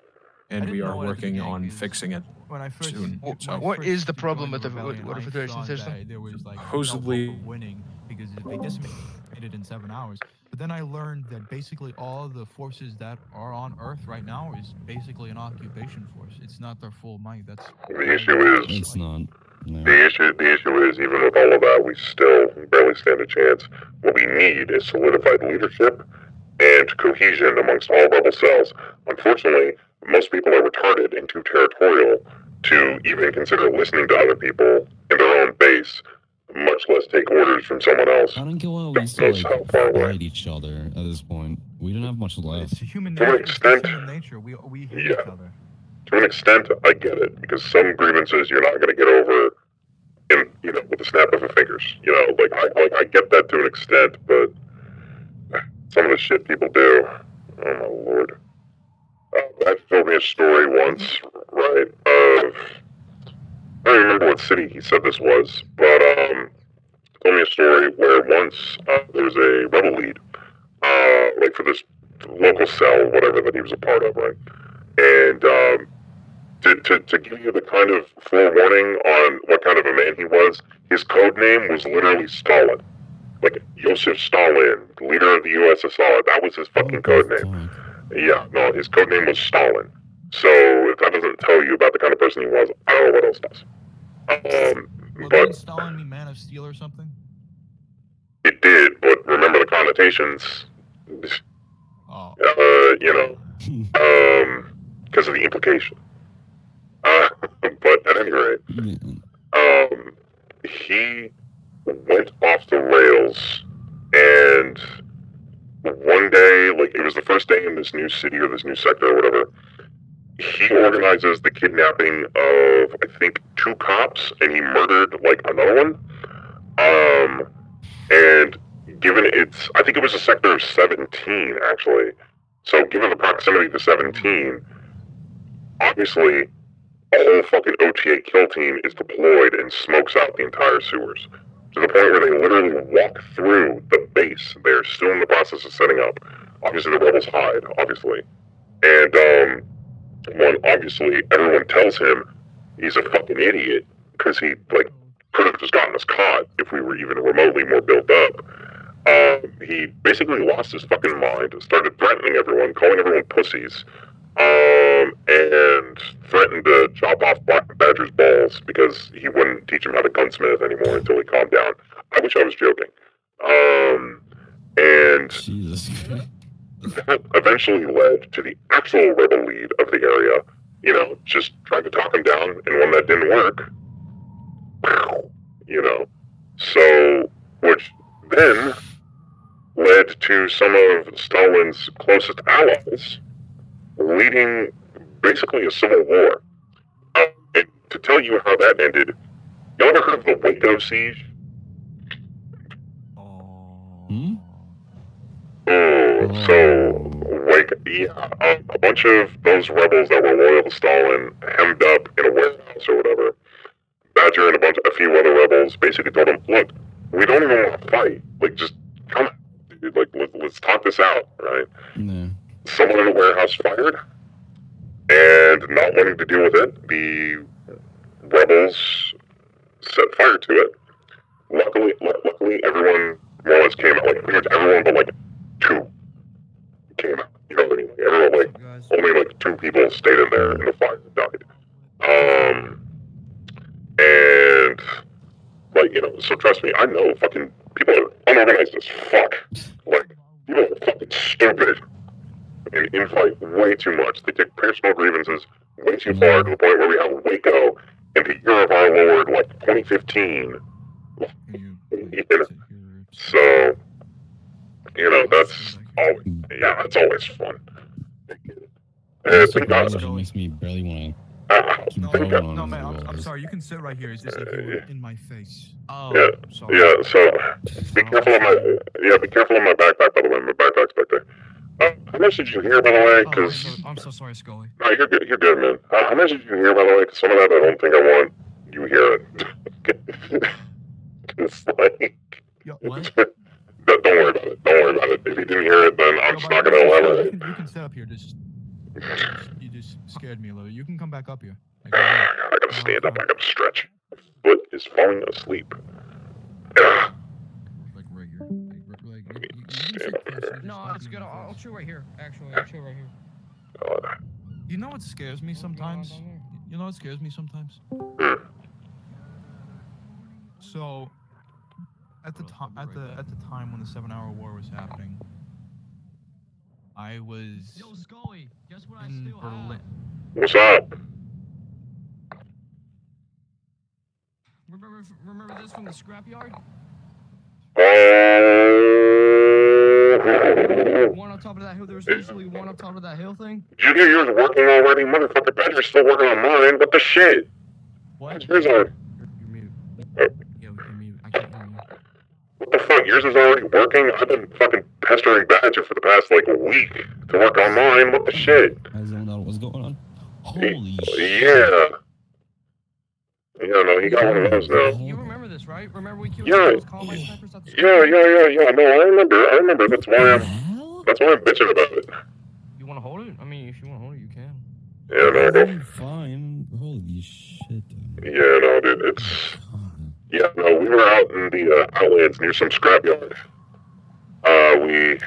and we are working on fixing it When I first, soon. So, What is the problem with the water filtration system? There was like Supposedly- winning because they decimated it in 7 hours. But then I learned that basically all the forces that are on Earth right now is basically an occupation force. It's not their full might. That's The issue is, It's not. No. the issue is, even with all of that, we still barely stand a chance. What we need is solidified leadership and cohesion amongst all rebel cells. Unfortunately, most people are retarded and too territorial to even consider listening to other people in their own base, much less take orders from someone else. I don't get why we still like fight each other at this point. We don't have much left. it's human To an nature. It's just extent, human nature. We hate yeah. each other. To an extent, I get it, because some grievances you're not going to get over in, with the snap of a fingers. I get that to an extent, but some of the shit people do, oh my lord. That told me a story once, right, of, I don't remember what city he said this was, but, told me a story where once, there was a rebel lead, for this local cell, whatever, that he was a part of, right, and, to give you the kind of forewarning on what kind of a man he was, his code name was literally Stalin. Like, Joseph Stalin, leader of the USSR, that was his fucking code name. Yeah, no, his code name was Stalin. So, if that doesn't tell you about the kind of person he was, I don't know what else does. Well, But didn't Stalin mean Man of Steel or something? it did, but remember the connotations, Oh. Because of the implication. But at any rate, he went off the rails, and one day, like, it was the first day in this new city or this new sector or whatever, he organizes the kidnapping of, I think, 2 cops, and he murdered, like, another one. And given it's, I think it was a sector of 17, actually. So given the proximity to 17, obviously, a whole fucking OTA kill team is deployed and smokes out the entire sewers. To the point where they literally walk through the base. They're still in the process of setting up. Obviously, the rebels hide, obviously. And, obviously, everyone tells him he's a fucking idiot, because he, like, could have just gotten us caught if we were even remotely more built up. He basically lost his fucking mind, started threatening everyone, calling everyone pussies, and threatened to chop off Black Badger's balls because he wouldn't teach him how to gunsmith anymore until he calmed down. I wish I was joking. And Jesus. that eventually led to the actual rebel lead of the area, just trying to talk him down, and when that didn't work, so, which then led to some of Stalin's closest allies leading basically a civil war. And to tell you how that ended, y'all ever heard of the Waco siege? A bunch of those rebels that were loyal to Stalin hemmed up in a warehouse or whatever. Badger and a few other rebels basically told him, look, we don't even want to fight. Like, just come on, dude. Like, let's talk this out, right? No. Someone in the warehouse fired, and not wanting to deal with it, the rebels set fire to it. Luckily, everyone more or less came out. Like, pretty much everyone but, like, 2 came out. You know what I mean? Like, everyone, like, only, like, 2 people stayed in there, and the fire died. And, like, so trust me, I know fucking people are unorganized as fuck. Like, people are fucking stupid and infight way too much. They take personal grievances way too far to the point where we have Waco in the year of our Lord, like, 2015. So, that's always, it's always fun. It makes me barely want to keep going on. No, man, I'm sorry. You can sit right here. It's just like you were in my face. Oh, sorry. Yeah, so be careful of my backpack, by the way. My backpack's back there. How much did you hear, by the way? Because I'm so sorry, Scully. no, you're good, man. How much did you hear, by the way? Because some of that I don't think I want you hearing. like, Yo, what? don't worry about it. Don't worry about it. If you didn't hear it, then I'm just not gonna elaborate. You can sit up here. You just scared me a little. You can come back up here. I gotta stand up. I gotta stretch. Foot is falling asleep. Ugh. Like right here. Like, Stand up here. No, it's good. I'll chill right here. Actually, I'll chill right here. God. You know what scares me sometimes? You know what scares me sometimes? So, at the time when the 7-hour war was happening, I was Yo, Scully, guess what in Berlin. What's up? Remember this from the scrapyard? One on top of that hill. There was usually one on top of that hill thing. Did you get yours working already? Motherfucker, Badger's still working on mine. What the shit? What? Yours are. You're mute. Oh. Yeah, you're mute. I can't hear you. What the fuck? Yours is already working? I've been fucking pestering Badger for the past, like, a week to work on mine. What the shit? I zoned out. What's going on? Holy shit. Yeah. Yeah, no, he got one of those now. You remember this, right? Remember we killed Yeah. those combine snipers at the Yeah. No, I remember. That's why I'm bitching about it. You want to hold it? I mean, if you want to hold it, you can. Yeah, no, go. Fine. Holy shit. Yeah, no, dude, it's... Yeah, no, we were out in the outlands near some scrapyard. We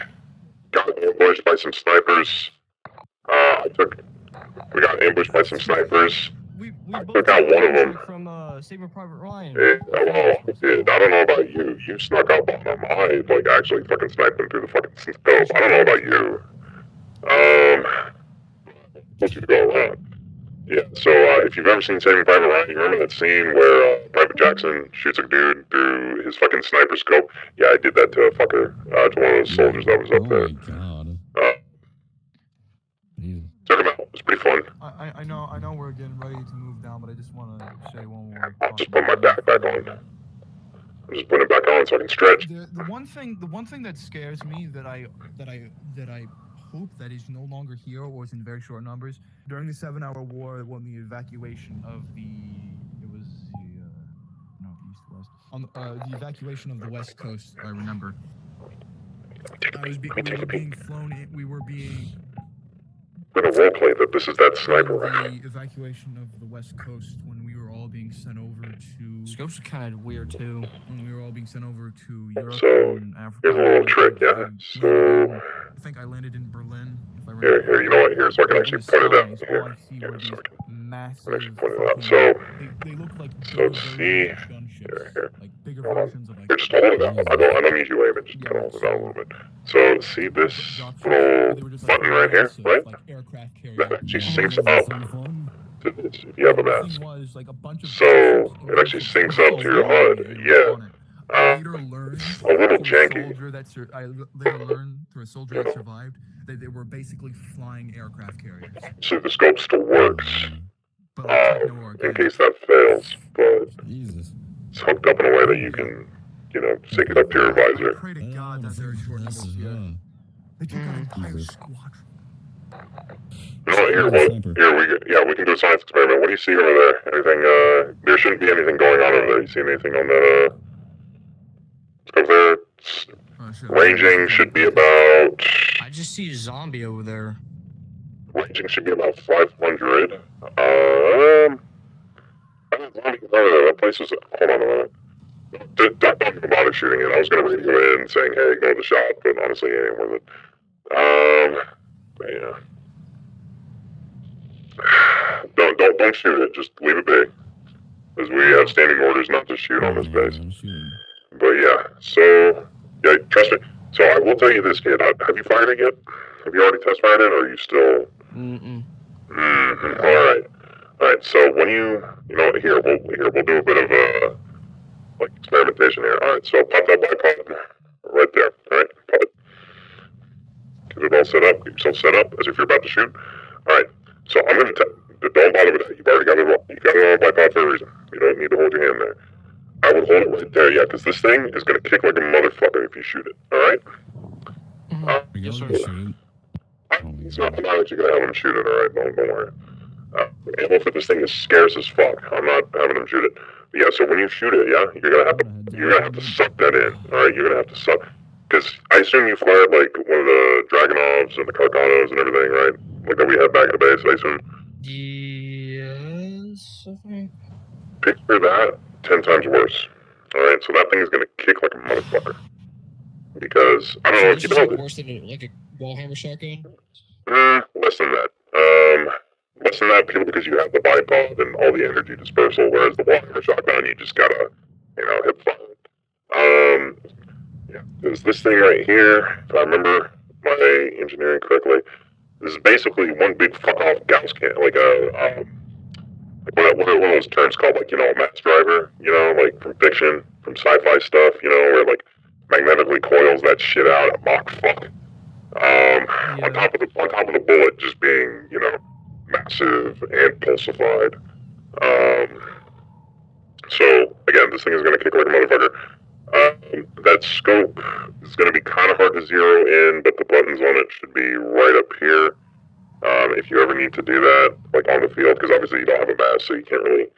got ambushed by some snipers. We got ambushed by some snipers. I took out one of them. From Saving Private Ryan. I don't know about you. You snuck up on them. I, like, actually fucking sniped them through the fucking scope. I don't know about you. Supposed to go around. Yeah, so if you've ever seen Saving Private Ryan, you remember that scene where Private Jackson shoots a dude through his fucking sniper scope? Yeah, I did that to a fucker, to one of those soldiers that was up there. Oh my god. Check him out. It's pretty fun. I know we're getting ready to move down, but I just want to say one more. Just put my backpack on. I'm just putting it back on so I can stretch. The one thing that scares me that I hope that is no longer here or is in very short numbers during the 7-hour war when the evacuation of the evacuation of the West Coast. I remember. We were being I'm gonna roleplay that this is that sniper rifle. the evacuation of the West Coast when we were all being sent over to Scopes are kind of weird too. When we were all being sent over to Europe So, and Africa. here's a little trick, yeah? So, I think I landed in Berlin. If I here, you know what? Here, so I can actually put it out. Here, so I can massive actually put it out. So, they look like so see, gunships. here. Like bigger Hold on. versions of like Here, just hold it out. I don't need you aiming, just kind of hold it out a little bit. So, see this little button right here, right? like aircraft carriers. That actually syncs up to this if you have a mask. So, it actually syncs up to your HUD, yeah. It's a little janky. I later learned through a soldier that survived that they were basically flying aircraft carriers. So the scope still works, But like, techno in case that fails, but Jesus. it's hooked up in a way that you can, sync it up to your visor. Pray to God that they're short This is, numbers. They took out an entire Jesus. squadron. No, here we can do a science experiment. What do you see over there? Anything? There shouldn't be anything going on over there. You see anything on that? Over there, ranging should be about. I just see a zombie over there. Ranging should be about 500. That place is. Hold on a minute. Don't even bother shooting it. I was gonna radio in saying, "Hey, ignore the shot," but honestly, it ain't worth it. Yeah. Don't shoot it. Just leave it be, because we have standing orders not to shoot on this base. But yeah, so yeah, trust me. So I will tell you this, kid. Have you fired it yet? Have you already test fired it, or are you still? All right. So when here we'll do a bit of experimentation here. All right. So pop that bipod right there. All right. Pop it. Get it all set up. Get yourself set up as if you're about to shoot. All right. So I'm gonna don't bother with that. You've already got it on. You got it on bipod for a reason. You don't need to hold your hand there. I would hold it right there, yeah, because this thing is going to kick like a motherfucker if you shoot it, alright? Yes, sir. I'm not actually going to have him shoot it, alright? Don't worry. Ammo for this thing is scarce as fuck. I'm not having them shoot it. But yeah, so when you shoot it, yeah, you're gonna have to suck that in. All right, you're gonna have to suck. Because I assume you fired like one of the Dragonovs and the Karkanos and everything, right? Like that we had back in the base, I assume. Yes, I think. Picture that 10 times worse. Alright, so that thing is gonna kick like a motherfucker. Because, I don't know if you know. Worse than like a Wallhammer shotgun? Less than that. Less than that purely because you have the bipod and all the energy dispersal, whereas the Wallhammer shotgun, you just gotta, hit fire. Yeah, there's this thing right here, if I remember my engineering correctly. This is basically one big fuck off Gauss can, like a, what are those terms called, like, a mass driver, like from fiction, from sci-fi stuff, where like magnetically coils that shit out at Mach fuck. On top of the bullet just being, massive and pulsified. So again, this thing is gonna kick like a motherfucker. That scope is gonna be kind of hard to zero in, but the buttons on it should be right up here. If you ever need to do that, like on the field, because obviously you don't have a mask, so you can't really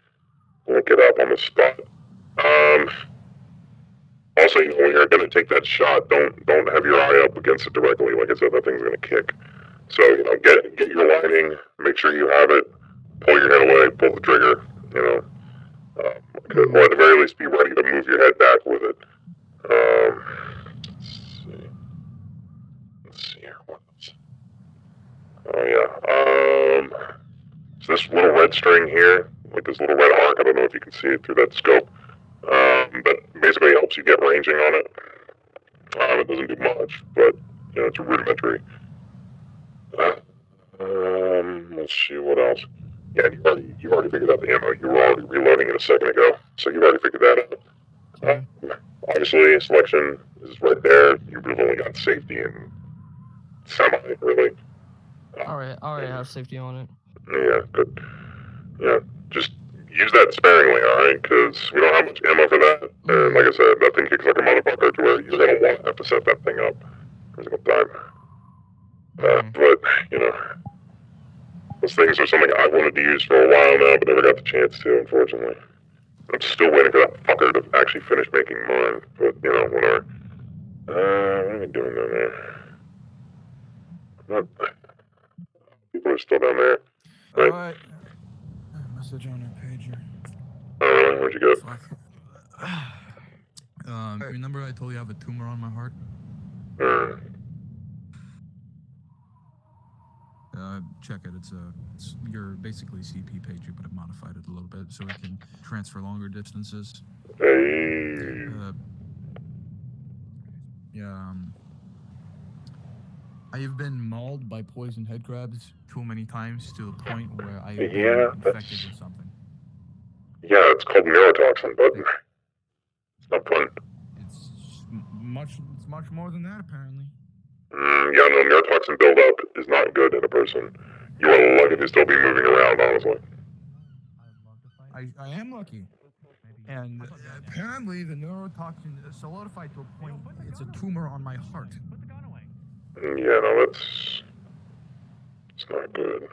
link it up on the spot. Also, when you're gonna take that shot, don't have your eye up against it directly. Like I said, that thing's gonna kick. So get your lining, make sure you have it, pull your head away, pull the trigger. Or at the very least, be ready to move your head back with it. Let's see here. What else? Oh yeah. So this little red string here, like this little red arc, I don't know if you can see it through that scope, but basically helps you get ranging on it. It doesn't do much, but it's rudimentary. Let's see what else. Yeah, you already figured out the ammo. You were already reloading it a second ago, so you've already figured that out. Obviously, selection is right there. You've only got safety and semi, really. Alright, I already have safety on it. Yeah, good. Yeah, just use that sparingly, alright? Because we don't have much ammo for that. And like I said, that thing kicks like a motherfucker to where you're going to have to set that thing up every single time. But, those things are something I wanted to use for a while now, but never got the chance to, unfortunately. I'm still waiting for that fucker to actually finish making mine, but, whatever. What are we doing down there? People are still down there. Right? Alright. Message on your pager. Where'd you go? Remember I told you I have a tumor on my heart? Check it. It's your basically CP pager, but I've modified it a little bit so it can transfer longer distances. Hey. I have been mauled by poison head crabs too many times to the point where I have been infected with something. Yeah, it's called neurotoxin, but it's not fun. It's much more than that, apparently. Yeah, no, neurotoxin buildup is not good in a person. You are lucky to still be moving around, honestly. I am lucky. And apparently the neurotoxin solidified to a point it's a tumor on my heart. Yeah, no, it's not good.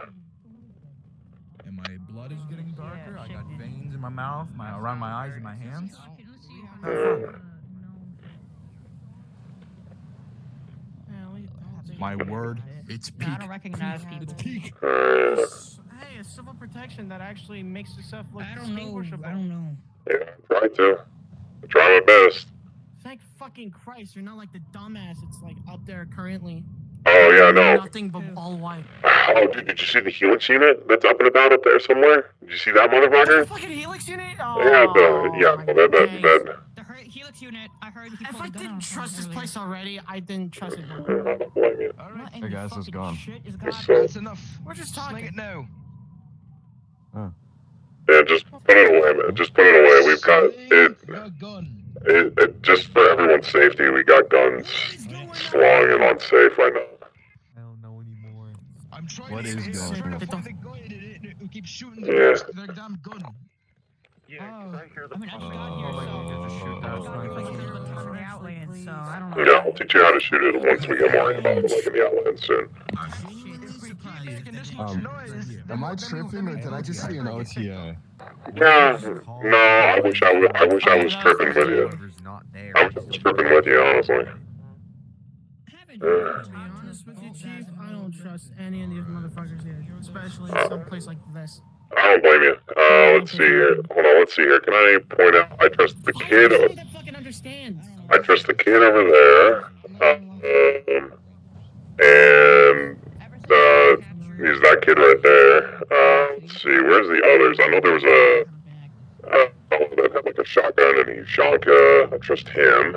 And my blood is getting darker. I got veins in my mouth, around my eyes and my hands. My word, it's peak. I don't recognize people. It's peak. Hey, a civil protection that actually makes yourself look distinguishable. I don't know. Yeah, try to. I try my best. Thank fucking Christ, you're not like the dumbass it's like up there currently. Oh, yeah, no. Nothing but all white. Oh, dude, did you see the Helix unit that's up and about up there somewhere? Did you see that motherfucker? The fucking Helix unit? Oh, that. The Helix unit, I heard he If I didn't trust this place already, I didn't trust it. I don't blame you. Hey guys, it's gone. That's enough. We're just talking. Sling it now. Yeah, just put it away, man. Just put it away. We've got it just for everyone's safety, we got guns slung and unsafe right now. I don't know anymore. I'm trying What to is get going on? the guy who keeps shooting Yeah. their damn gun. I mean, I just got here, so I don't know. Yeah, I'll teach you how to shoot it once we get more info, like in the Outlands soon. Am I tripping or did I just see an OTA? No, I wish I was tripping with you. I wish I was tripping with you, honestly. To be honest with you, Chief, I don't trust any of these motherfuckers here, especially in some place like this. I don't blame you. Let's see here. Hold on, let's see here. Can I point out? I trust the kid. I trust the kid over there. And he's that kid right there. Let's see. Where's the others? I know there was a fellow that had like a shotgun, and he's Shanka. I trust him.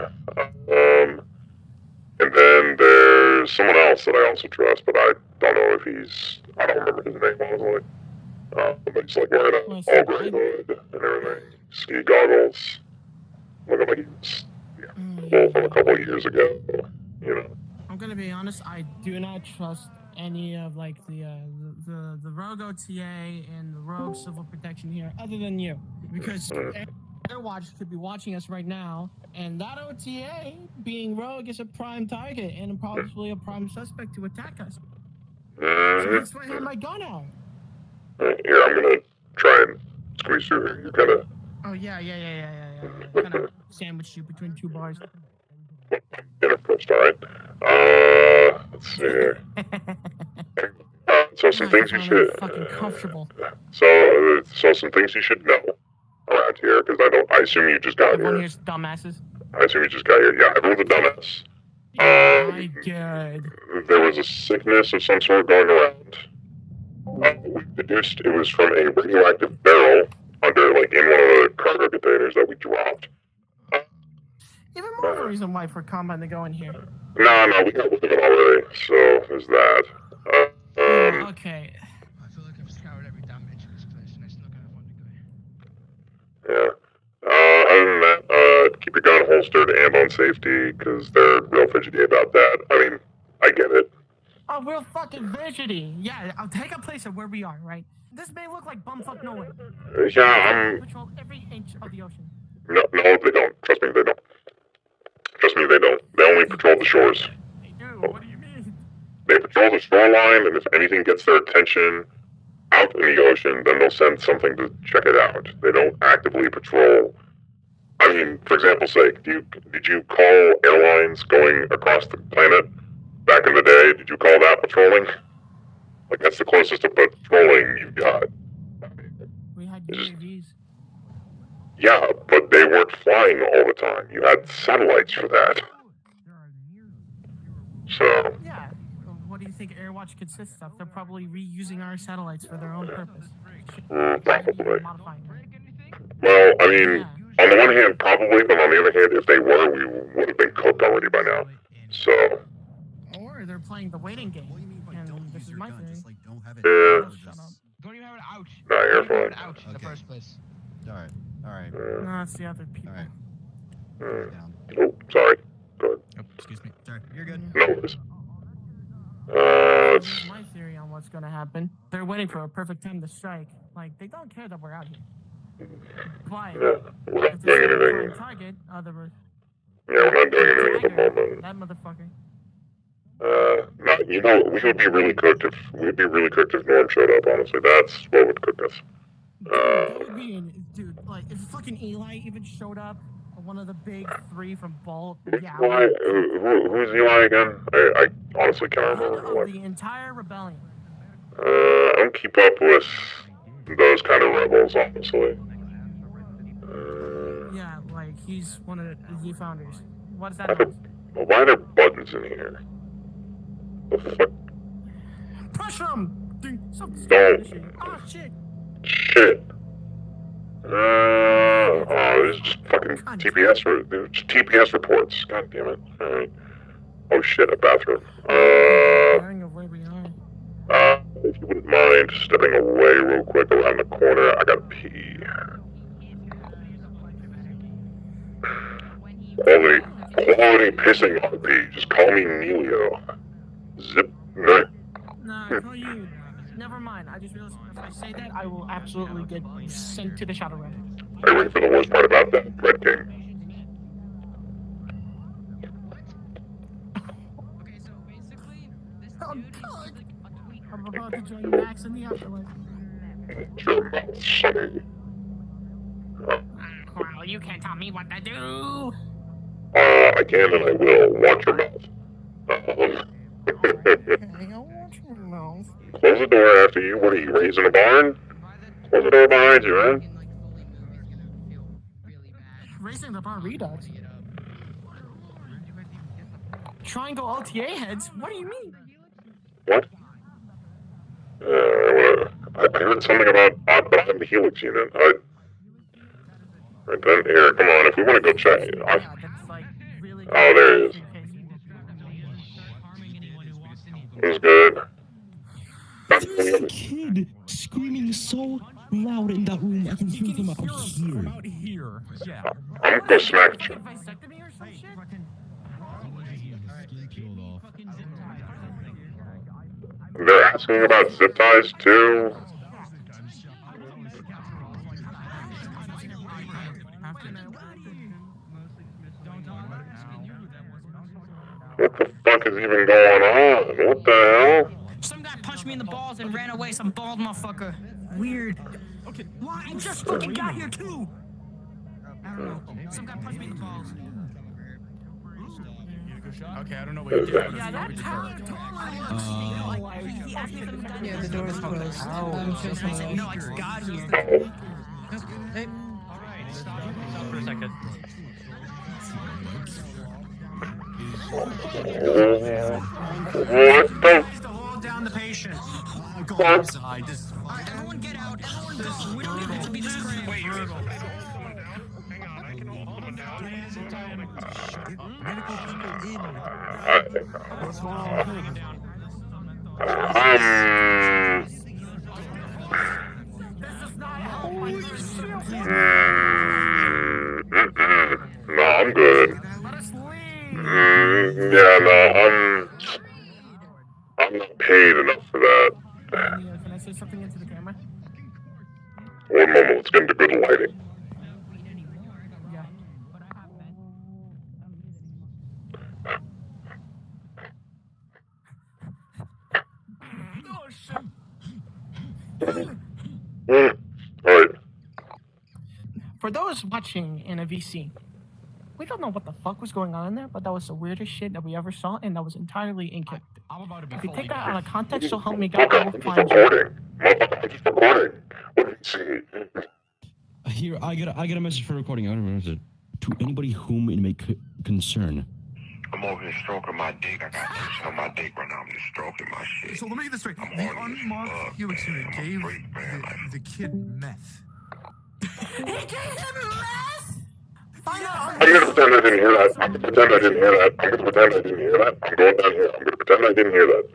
And then there's someone else that I also trust, but I don't know if he's. I don't remember his name honestly. But he's like wearing an all gray hood and everything, ski goggles, looking like he was from a couple of years ago. You know. I'm gonna be honest. I do not trust any of like the Rogue OTA and the Rogue Civil Protection here, other than you, because Airwatch could be watching us right now, and that OTA, being Rogue, is a prime target and probably a prime suspect to attack us. So that's why I have my gun out. Here, I'm gonna try and squeeze through here. You kinda. Oh yeah. Kind of sandwich you between two bars. Dinner first, alright? Let's see here. So some things you should. Fucking comfortable. So some things you should know around here, because I assume you just got Everyone here. here's dumbasses. I assume you just got here. Yeah, everyone's a dumbass. My God. There was a sickness of some sort going around. We deduced it was from a radioactive barrel under, like, in one of the cargo containers that we dropped. Even more of a reason why for Combine to go in here. No, we got rid of it already, so there's that. Okay. I feel like I've scoured every damn inch of this place, and I still kind of want to go. Yeah. Other than that, keep your gun holstered and on safety, because they're real fidgety about that. I mean, I get it. Oh, we're fucking fidgety. Yeah, I'll take a place of where we are, right? This may look like bumfuck nowhere. Yeah, Patrol every inch of the ocean. No, they don't. Trust me, they don't. Trust me, they don't. They only patrol the shores. Dude, what do you mean? They patrol the shoreline, and if anything gets their attention out in the ocean, then they'll send something to check it out. They don't actively patrol. I mean, for example's sake, did you call airlines going across the planet back in the day? Did you call that patrolling? Like, that's the closest to patrolling you've got. We had UAVs. Yeah, but they weren't flying all the time. You had satellites for that. So. Yeah. What do you think Airwatch consists of? They're probably reusing our satellites for their own purpose. Probably. Well, I mean, on the one hand, probably, but on the other hand, if they were, we would have been cooked already by now. So. Or they're playing the waiting game. And this is my theory. Yeah. Don't even have an out. Nah, you're fine. Out in the first place. Alright. No, that's the other people. Oh, sorry. Go ahead. Oh, excuse me. Sorry. You're good. No worries. This is my theory on what's gonna happen. They're waiting for a perfect time to strike. Like, they don't care that we're out here. But We're not if doing there's a anything. prime target, Yeah, we're not doing anything at the moment. that motherfucker. You know, we would be really cooked if Norm showed up. Honestly, that's what would cook us. That would be dude, like, if fucking Eli even showed up, or one of the big three from Bolt, yeah. Eli? Who's Eli again? I honestly can't remember. The entire rebellion. I don't keep up with those kind of rebels, honestly. Yeah, like, he's one of the founders. What does that mean? Why are there buttons in here? The fuck? Push him! Dude, Don't. Oh, shit. Shit. This is just fucking TPS reports. God damn it. Alright. Oh shit, a bathroom. If you wouldn't mind stepping away real quick around the corner, I gotta pee. Quality pissing on pee. Just call me Neelio. Zip. No. Nah, I call you. Never mind. I just realized if I say that, I will absolutely get sent to the shadow realm. Are you ready for the worst part about that, Red King? Oh, God. about to join Max in the afterlife. Your mouth, sonny. Well, you can't tell me what to do. I can and I will. Watch your mouth. Close the door after you. What are you, raising a barn? Close the door behind you, man. Racing the bar redux. Triangle OTA heads? What do you mean? What? I heard something about odd bottom helix unit. Right then, here, come on, if we want to go check it. Oh, there it is. It was good. There's a kid screaming so loud in that room. I can hear him out here. Out here. Yeah. I'm gonna go smack you. They're asking about zip ties too. What the fuck is even going on? What the hell? Some guy punched me in the balls and ran away, some bald motherfucker. Weird. Okay. Why? I just fucking got here too. I don't know. Some guy punched me in the balls. Okay, I don't know what you did. Yeah, that talent. He asked me if I'm done. Yeah, the door's closed. I said, no, I just got here. Hey. Stop for a second. What the? Hold down the patient. What? Everyone get out. Everyone go. We don't need it to be this crazy. Wait, What's going on? No, I'm good. Yeah, no, I'm not paid enough for that. Can I say something into the camera? One moment, let's get into good lighting. Yeah. Alright. For those watching in a VC, we don't know what the fuck was going on in there, but that was the weirdest shit that we ever saw, and that was entirely incorrect. I'm about to be If you fully take that out of context, so help me Oh God, I god, will I'm just find you. recording. Motherfucker, I'm just recording. What did you see? Here, I get a message for recording. I don't know. To anybody whom it may concern. I'm over here stroking my dick. I got this on my dick right now. I'm just stroking my shit. So let me get this straight. I'm The on this unmarked bug, helix man. unit I'm a gave freak, man. Like, the kid meth. He gave him meth! I'm gonna pretend I didn't hear that. I'm gonna pretend I didn't hear that. I'm gonna pretend I didn't hear that. I'm going down here. I'm gonna pretend I didn't hear that.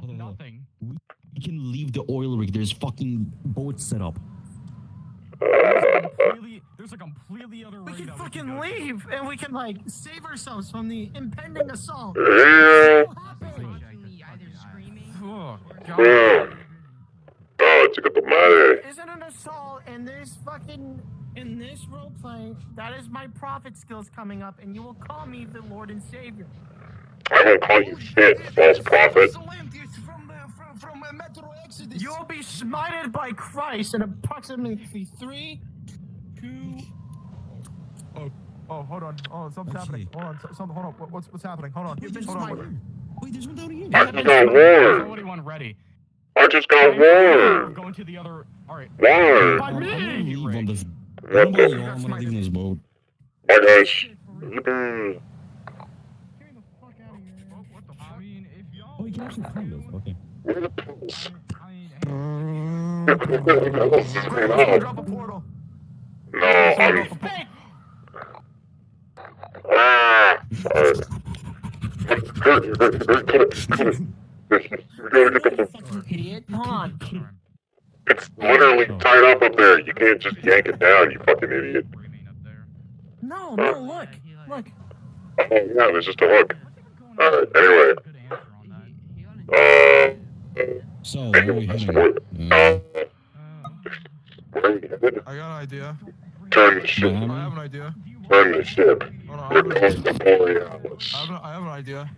Nothing. We can leave the oil rig. There's fucking boats set up. There's a completely other We rig can that fucking go to. leave, and we can, like, save ourselves from the impending assault. Yeah. Oh, Yeah. God. Oh, chica tu madre. Isn't an assault in this role play. That is my prophet skills coming up, and you will call me the Lord and Savior. I won't call you shit, false prophet. You will be smited by Christ in approximately 3, 2. Oh, hold on. Oh, something's happening. Hold on. Hold on. What's happening? Hold on. You've been Hold on. smited. Wait, there's one down here. I just got warned. Somebody one ready. I just got We're warned. going to the other. All right. Warned. By I'm gonna me! leave on this. I'm gonna leave on this boat. Bye, guys. I mean, if y'all. Oh, you can actually climb this. Okay. Where are the pills? I mean, Drop a portal. No, I'm... Alright. Hurt it. We gotta get the... Idiot. Hold on. It's literally tied up there. You can't just yank it down, you fucking idiot. No, look. Look. Oh, yeah, there's just a hook. Alright, anyway. So, where are we heading? Where are we headed? I got an idea. Turn the ship. I have an idea. Turn the ship. Hold on, I have an idea. Borealis. I have an idea.